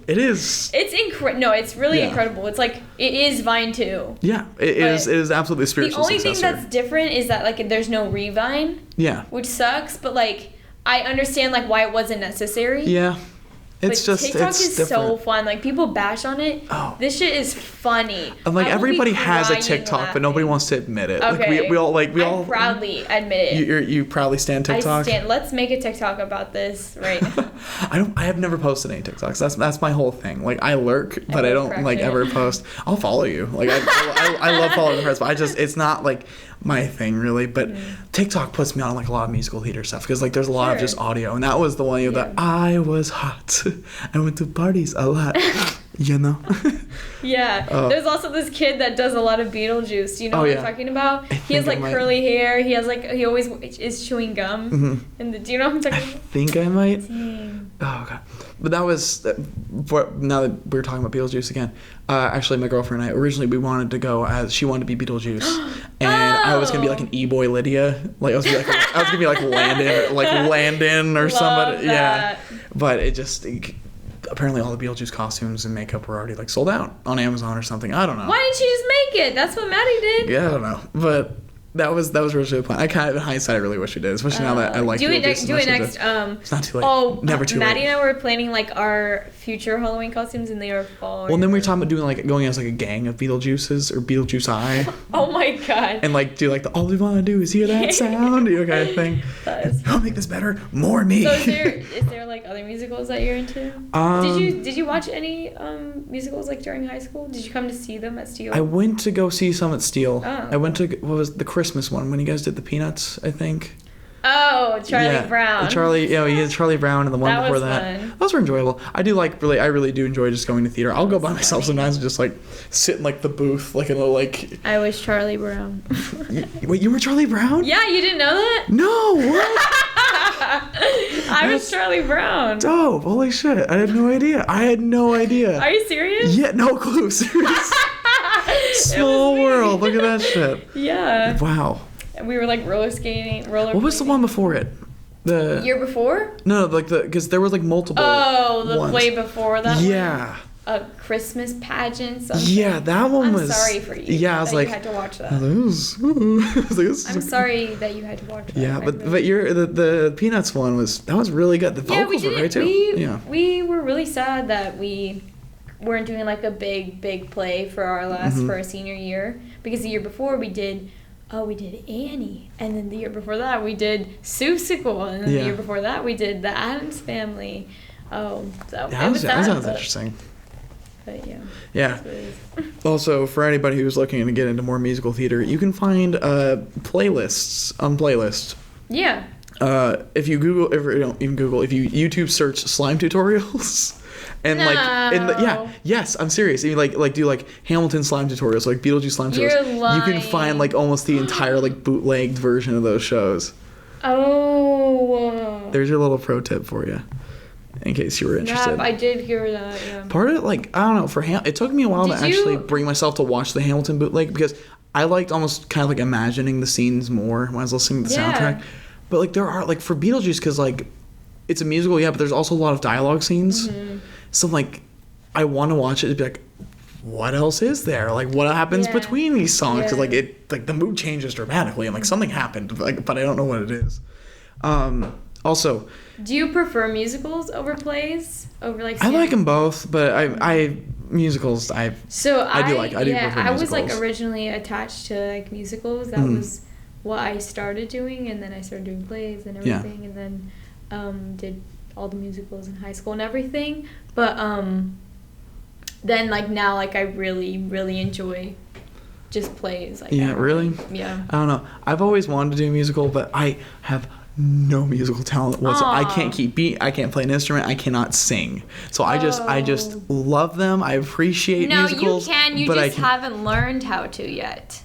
[SPEAKER 1] It is.
[SPEAKER 2] It's incredible. No, it's really incredible. It's like it is Vine too.
[SPEAKER 1] Yeah, it is. It is absolutely spiritual.
[SPEAKER 2] The only thing that's different is that like there's no Revine.
[SPEAKER 1] Yeah.
[SPEAKER 2] Which sucks, but like I understand like why it wasn't necessary.
[SPEAKER 1] Yeah. It's
[SPEAKER 2] but
[SPEAKER 1] just
[SPEAKER 2] TikTok
[SPEAKER 1] it's
[SPEAKER 2] is
[SPEAKER 1] different.
[SPEAKER 2] so fun. Like people bash on it. Oh. This shit is funny.
[SPEAKER 1] And like everybody has a TikTok, but nobody wants to admit it.
[SPEAKER 2] Okay.
[SPEAKER 1] Like we all
[SPEAKER 2] proudly admit it.
[SPEAKER 1] You proudly stand TikTok.
[SPEAKER 2] Let's make a TikTok about this right now.
[SPEAKER 1] I have never posted any TikToks. That's my whole thing. Like I lurk, but I don't like ever post. I'll follow you. Like I love following friends, but it's not like my thing really. But TikTok puts me on like a lot of musical theater stuff because like there's a lot of just audio, and that was the one that I was hot. I went to parties a lot, you know.
[SPEAKER 2] Yeah. There's also this kid that does a lot of Beetlejuice. You know what I'm talking about? He has like curly hair. He always is chewing gum. And do you know what I'm talking about?
[SPEAKER 1] I think I might.
[SPEAKER 2] Dang.
[SPEAKER 1] Oh god. But that was now that we're talking about Beetlejuice again. Actually, my girlfriend and I originally we wanted to go as she wanted to be Beetlejuice, and I was gonna be like an e-boy Lydia. Like I was gonna be like Landon or somebody.
[SPEAKER 2] That.
[SPEAKER 1] Yeah. But apparently all the Beetlejuice costumes and makeup were already like sold out on Amazon or something. I don't know.
[SPEAKER 2] Why didn't you just make it? That's what Maddie did.
[SPEAKER 1] Yeah, I don't know. But that was originally the plan. I kind of, in hindsight, I really wish we did, especially now that I like Beetlejuice.
[SPEAKER 2] Do it next.
[SPEAKER 1] It's not too late. Never too late.
[SPEAKER 2] Maddie and I were planning like our future Halloween costumes, and they are far.
[SPEAKER 1] Well, and then we were talking about doing like going as like a gang of Beetlejuices or Beetlejuice Eye.
[SPEAKER 2] Oh my god.
[SPEAKER 1] And like do like all we want to do is hear that sound, kind of thing. I'll make this better. More me.
[SPEAKER 2] So is there like other musicals that you're into? Did you watch any musicals like during high school? Did you come to see them at Steel?
[SPEAKER 1] I went to go see some at Steel.
[SPEAKER 2] Oh.
[SPEAKER 1] I went to what was the Christmas one when you guys did the Peanuts, I think.
[SPEAKER 2] Oh, Charlie Brown.
[SPEAKER 1] He had Charlie Brown and the one before that.
[SPEAKER 2] Fun.
[SPEAKER 1] Those were enjoyable. I really do enjoy just going to theater. I'll go by myself sometimes and just like sit in like the booth, like in a like.
[SPEAKER 2] I was Charlie Brown.
[SPEAKER 1] Wait, you were Charlie Brown?
[SPEAKER 2] Yeah, you didn't know that?
[SPEAKER 1] No, what?
[SPEAKER 2] I was Charlie Brown.
[SPEAKER 1] Dope! Holy shit! I had no idea.
[SPEAKER 2] Are you serious?
[SPEAKER 1] Yeah, no clue. Serious. Small world. Look at that shit.
[SPEAKER 2] Yeah.
[SPEAKER 1] Wow.
[SPEAKER 2] We were like roller skating.
[SPEAKER 1] What was the one before it? The
[SPEAKER 2] year before?
[SPEAKER 1] No, like because there was like multiple.
[SPEAKER 2] Oh, the
[SPEAKER 1] ones.
[SPEAKER 2] play before that.
[SPEAKER 1] Yeah.
[SPEAKER 2] Christmas pageant. Something.
[SPEAKER 1] Yeah, that one
[SPEAKER 2] I'm
[SPEAKER 1] was.
[SPEAKER 2] sorry for you.
[SPEAKER 1] Yeah, I was
[SPEAKER 2] that
[SPEAKER 1] like,
[SPEAKER 2] you had to watch that.
[SPEAKER 1] I'm
[SPEAKER 2] I'm sorry that you had to watch that.
[SPEAKER 1] Yeah, but the Peanuts one was really good. The vocals were great too.
[SPEAKER 2] We were really sad that we weren't doing like a big play for our senior year, because the year before we did Annie, and then the year before that we did Seussical, and then the year before that we did the Addams Family. Oh, so
[SPEAKER 1] that sounds interesting.
[SPEAKER 2] But yeah.
[SPEAKER 1] Yeah. Also, for anybody who's looking to get into more musical theater, you can find playlists on Playlist.
[SPEAKER 2] Yeah.
[SPEAKER 1] If you YouTube search slime tutorials. And yes, I'm serious. You do Hamilton slime tutorials, like Beetlejuice slime tutorials.
[SPEAKER 2] You're lying.
[SPEAKER 1] You can find like almost the entire like bootlegged version of those shows.
[SPEAKER 2] Oh.
[SPEAKER 1] There's your little pro tip for you, in case you were interested.
[SPEAKER 2] I did hear that. Yeah.
[SPEAKER 1] Part of it, I don't know, it took me a while to actually bring myself to watch the Hamilton bootleg, because I liked almost kind of imagining the scenes more when I was listening to the soundtrack. But there are for Beetlejuice, because it's a musical, but there's also a lot of dialogue scenes. Mm-hmm. So I want to watch it to be like, what else is there? What happens between these songs? Because the mood changes dramatically, and something happened, but I don't know what it is. Also,
[SPEAKER 2] do you prefer musicals over plays?
[SPEAKER 1] I like them both, but I musicals I do prefer musicals.
[SPEAKER 2] I was originally attached to musicals. That was what I started doing, and then I started doing plays and everything, and then did all the musicals in high school and everything. But then now I really enjoy just plays.
[SPEAKER 1] Really?
[SPEAKER 2] Yeah.
[SPEAKER 1] I don't know. I've always wanted to do a musical, but I have no musical talent whatsoever. I can't keep beat. I can't play an instrument. I cannot sing. So I just love them. I appreciate musicals.
[SPEAKER 2] No, you can. You just haven't learned how to yet.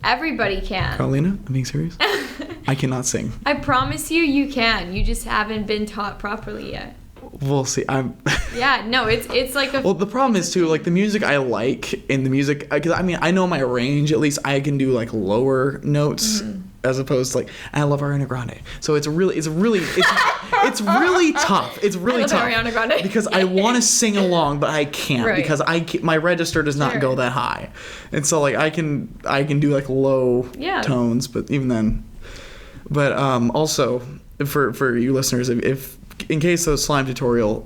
[SPEAKER 2] Everybody can.
[SPEAKER 1] Karolina, I'm being serious. I cannot sing.
[SPEAKER 2] I promise you can. You just haven't been taught properly yet.
[SPEAKER 1] We'll see.
[SPEAKER 2] Yeah, no, it's like a...
[SPEAKER 1] Well, the problem is, too, the music I like in the music... Because, I know my range. At least I can do, lower notes, as opposed to, I love Ariana Grande. So it's really tough. It's really tough.
[SPEAKER 2] Ariana Grande.
[SPEAKER 1] Because I want to sing along, but I can't. Right. Because my register does not go that high. And so, I can do, low tones, but even then... But also, for you listeners, if in case those slime tutorial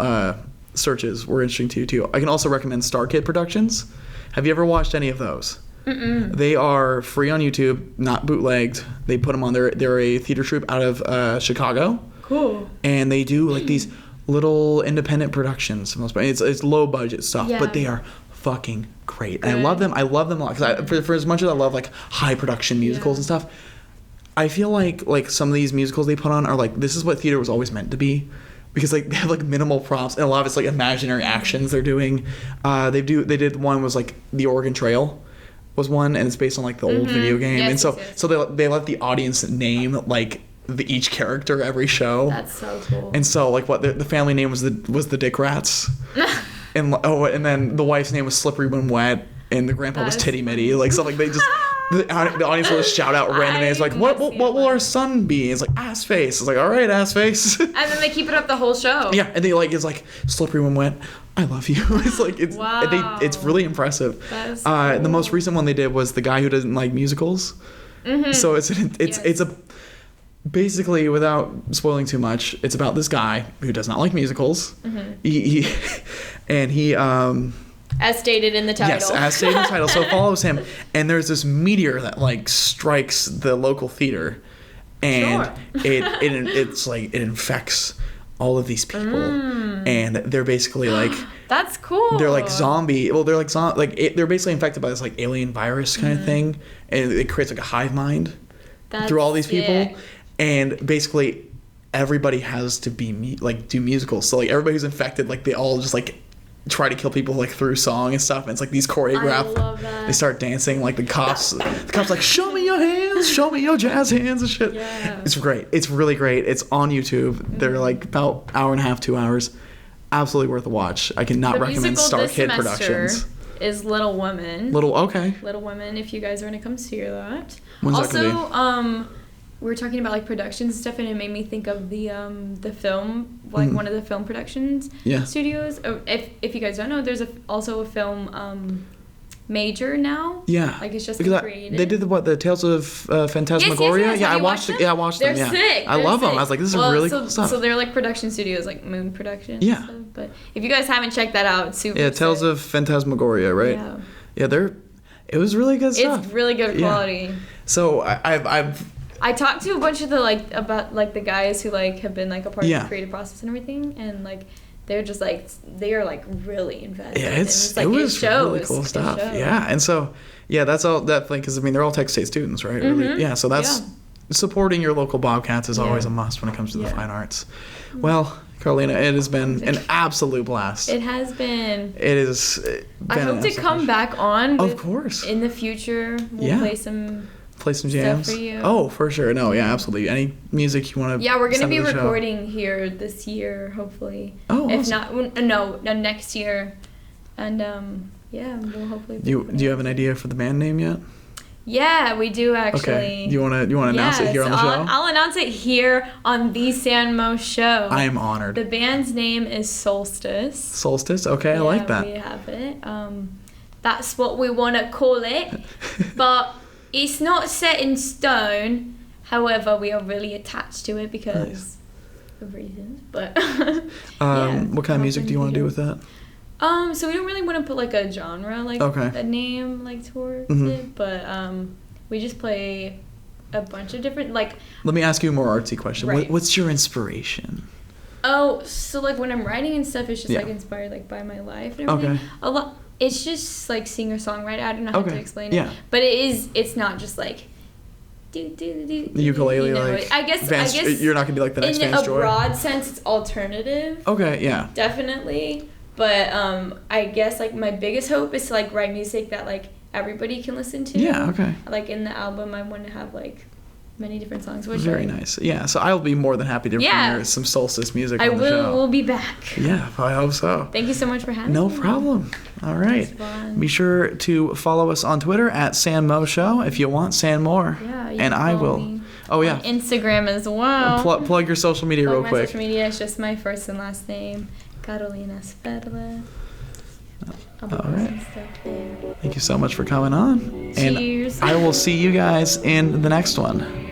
[SPEAKER 1] searches were interesting to you too, I can also recommend Star Kid Productions. Have you ever watched any of those? Mm-mm. They are free on YouTube, not bootlegged. They put them on they're a theater troupe out of Chicago.
[SPEAKER 2] Cool. And
[SPEAKER 1] they do these little independent productions for the most part. It's low budget stuff, but they are fucking great. Good. And I love them. I love them a lot, because for as much as I love high production musicals and stuff, I feel like some of these musicals they put on are this is what theater was always meant to be, because they have minimal props, and a lot of it's imaginary actions they're doing. They did one was The Oregon Trail was one, and it's based on the old video game, and so they let the audience name each character every show.
[SPEAKER 2] That's so cool.
[SPEAKER 1] And so what the family name was the Dick Rats, and then the wife's name was Slippery When Wet, and the grandpa was Titty Mitty. They just. The audience will just shout out random names what will our son be? It's Ass Face. It's all right, Ass Face.
[SPEAKER 2] And then they keep it up the whole show.
[SPEAKER 1] Yeah, and they it's Slippery When Wet, I love you. Wow. It's really impressive.
[SPEAKER 2] That's cool.
[SPEAKER 1] The most recent one they did was the guy who doesn't like musicals. Mm-hmm. So it's a basically, without spoiling too much, it's about this guy who does not like musicals. Mm-hmm. He
[SPEAKER 2] as stated in the title.
[SPEAKER 1] Yes, as stated in the title. So it follows him, and there's this meteor that strikes the local theater, and it infects all of these people, and they're basically
[SPEAKER 2] that's cool.
[SPEAKER 1] They're zombie. Well, they're they're basically infected by this alien virus kind of thing, and it creates a hive mind through all these people, and basically everybody has to be do musicals. So everybody who's infected, they all just try to kill people through song and stuff, and it's these choreographed.
[SPEAKER 2] I love that.
[SPEAKER 1] They start dancing the cops show me your hands, show me your jazz hands and shit.
[SPEAKER 2] Yeah.
[SPEAKER 1] It's great. It's really great. It's on YouTube. They're about hour and a half, 2 hours. Absolutely worth a watch. I cannot recommend Star Kid Productions.
[SPEAKER 2] Is Little Women.
[SPEAKER 1] Little Women, if
[SPEAKER 2] you guys are going to come see that.
[SPEAKER 1] When's
[SPEAKER 2] also
[SPEAKER 1] that gonna be?
[SPEAKER 2] we were talking about like productions and stuff, and it made me think of the film, like one of the film productions studios. Oh, if you guys don't know, there's also a film major now.
[SPEAKER 1] Yeah.
[SPEAKER 2] Like it's just
[SPEAKER 1] because
[SPEAKER 2] created.
[SPEAKER 1] They did the Tales of Phantasmagoria.
[SPEAKER 2] Yes.
[SPEAKER 1] Yeah, I watched them. Yeah, I watched them.
[SPEAKER 2] They're sick.
[SPEAKER 1] I love them. I was like, this is really cool stuff.
[SPEAKER 2] So they're like production studios, like Moon Productions.
[SPEAKER 1] Yeah.
[SPEAKER 2] So, but if you guys haven't checked that out, it's super.
[SPEAKER 1] Yeah, Tales of Phantasmagoria, right?
[SPEAKER 2] Yeah.
[SPEAKER 1] Yeah, it was really good stuff.
[SPEAKER 2] It's really good quality.
[SPEAKER 1] Yeah. So
[SPEAKER 2] I talked to a bunch of the guys who like have been like a part of the creative process and everything, and like they're just like they are like really invested.
[SPEAKER 1] Yeah,
[SPEAKER 2] it
[SPEAKER 1] was really cool stuff. Yeah, and so that's all definitely because I mean they're all Texas State students, right?
[SPEAKER 2] Mm-hmm.
[SPEAKER 1] Yeah, so that's supporting your local Bobcats is always a must when it comes to the fine arts. Well, Karolina, it has been an absolute blast.
[SPEAKER 2] It has been.
[SPEAKER 1] It is.
[SPEAKER 2] I hope to come back on.
[SPEAKER 1] Of course.
[SPEAKER 2] In the future, we'll play some
[SPEAKER 1] jams
[SPEAKER 2] for you.
[SPEAKER 1] Oh, for sure. No, yeah, absolutely. Any music you want to.
[SPEAKER 2] Yeah, we're gonna be recording here this year, hopefully.
[SPEAKER 1] Oh,
[SPEAKER 2] if
[SPEAKER 1] awesome.
[SPEAKER 2] no, next year, and we'll hopefully.
[SPEAKER 1] Do you have an idea for the band name yet?
[SPEAKER 2] Yeah, we do actually.
[SPEAKER 1] Okay. You wanna announce it here on the show?
[SPEAKER 2] I'll announce it here on the San Mo Show.
[SPEAKER 1] I am honored.
[SPEAKER 2] The band's name is Solstice.
[SPEAKER 1] Solstice. Okay, I like that.
[SPEAKER 2] We have it. That's what we want to call it, but it's not set in stone. However, we are really attached to it because of reasons. But
[SPEAKER 1] what kind of music do you want to do with that?
[SPEAKER 2] So we don't really want to put like a genre, like a name like towards it, but we just play a bunch of different like. Let
[SPEAKER 1] me ask you a more artsy question.
[SPEAKER 2] Right.
[SPEAKER 1] What's your inspiration?
[SPEAKER 2] Oh, so like when I'm writing and stuff, it's just like inspired like by my life and everything. A lot. It's just like singer songwriter. I don't know how to explain it. Yeah. But it's not just like.
[SPEAKER 1] The ukulele, like
[SPEAKER 2] I guess
[SPEAKER 1] you're not gonna be like the next Vance Joy.
[SPEAKER 2] In a broad sense, it's alternative.
[SPEAKER 1] Okay. Yeah.
[SPEAKER 2] Definitely. But I guess like my biggest hope is to like write music that like everybody can listen to.
[SPEAKER 1] Yeah, okay.
[SPEAKER 2] Like in the album I want to have like many different songs.
[SPEAKER 1] Very nice. Yeah, so I'll be more than happy to premiere some Solstice music on the show.
[SPEAKER 2] We'll be back.
[SPEAKER 1] Yeah, I hope so.
[SPEAKER 2] Thank you so much for having me.
[SPEAKER 1] No problem. All right. Be sure to follow us on Twitter at San Mo Show if you want San More.
[SPEAKER 2] Yeah,
[SPEAKER 1] and I will.
[SPEAKER 2] Me
[SPEAKER 1] on
[SPEAKER 2] Instagram as well.
[SPEAKER 1] Plug your social media real quick.
[SPEAKER 2] My social media is just my first and last name. Karolina Sferle.
[SPEAKER 1] All right. Thank you so much for coming on.
[SPEAKER 2] Cheers.
[SPEAKER 1] And I will see you guys in the next one.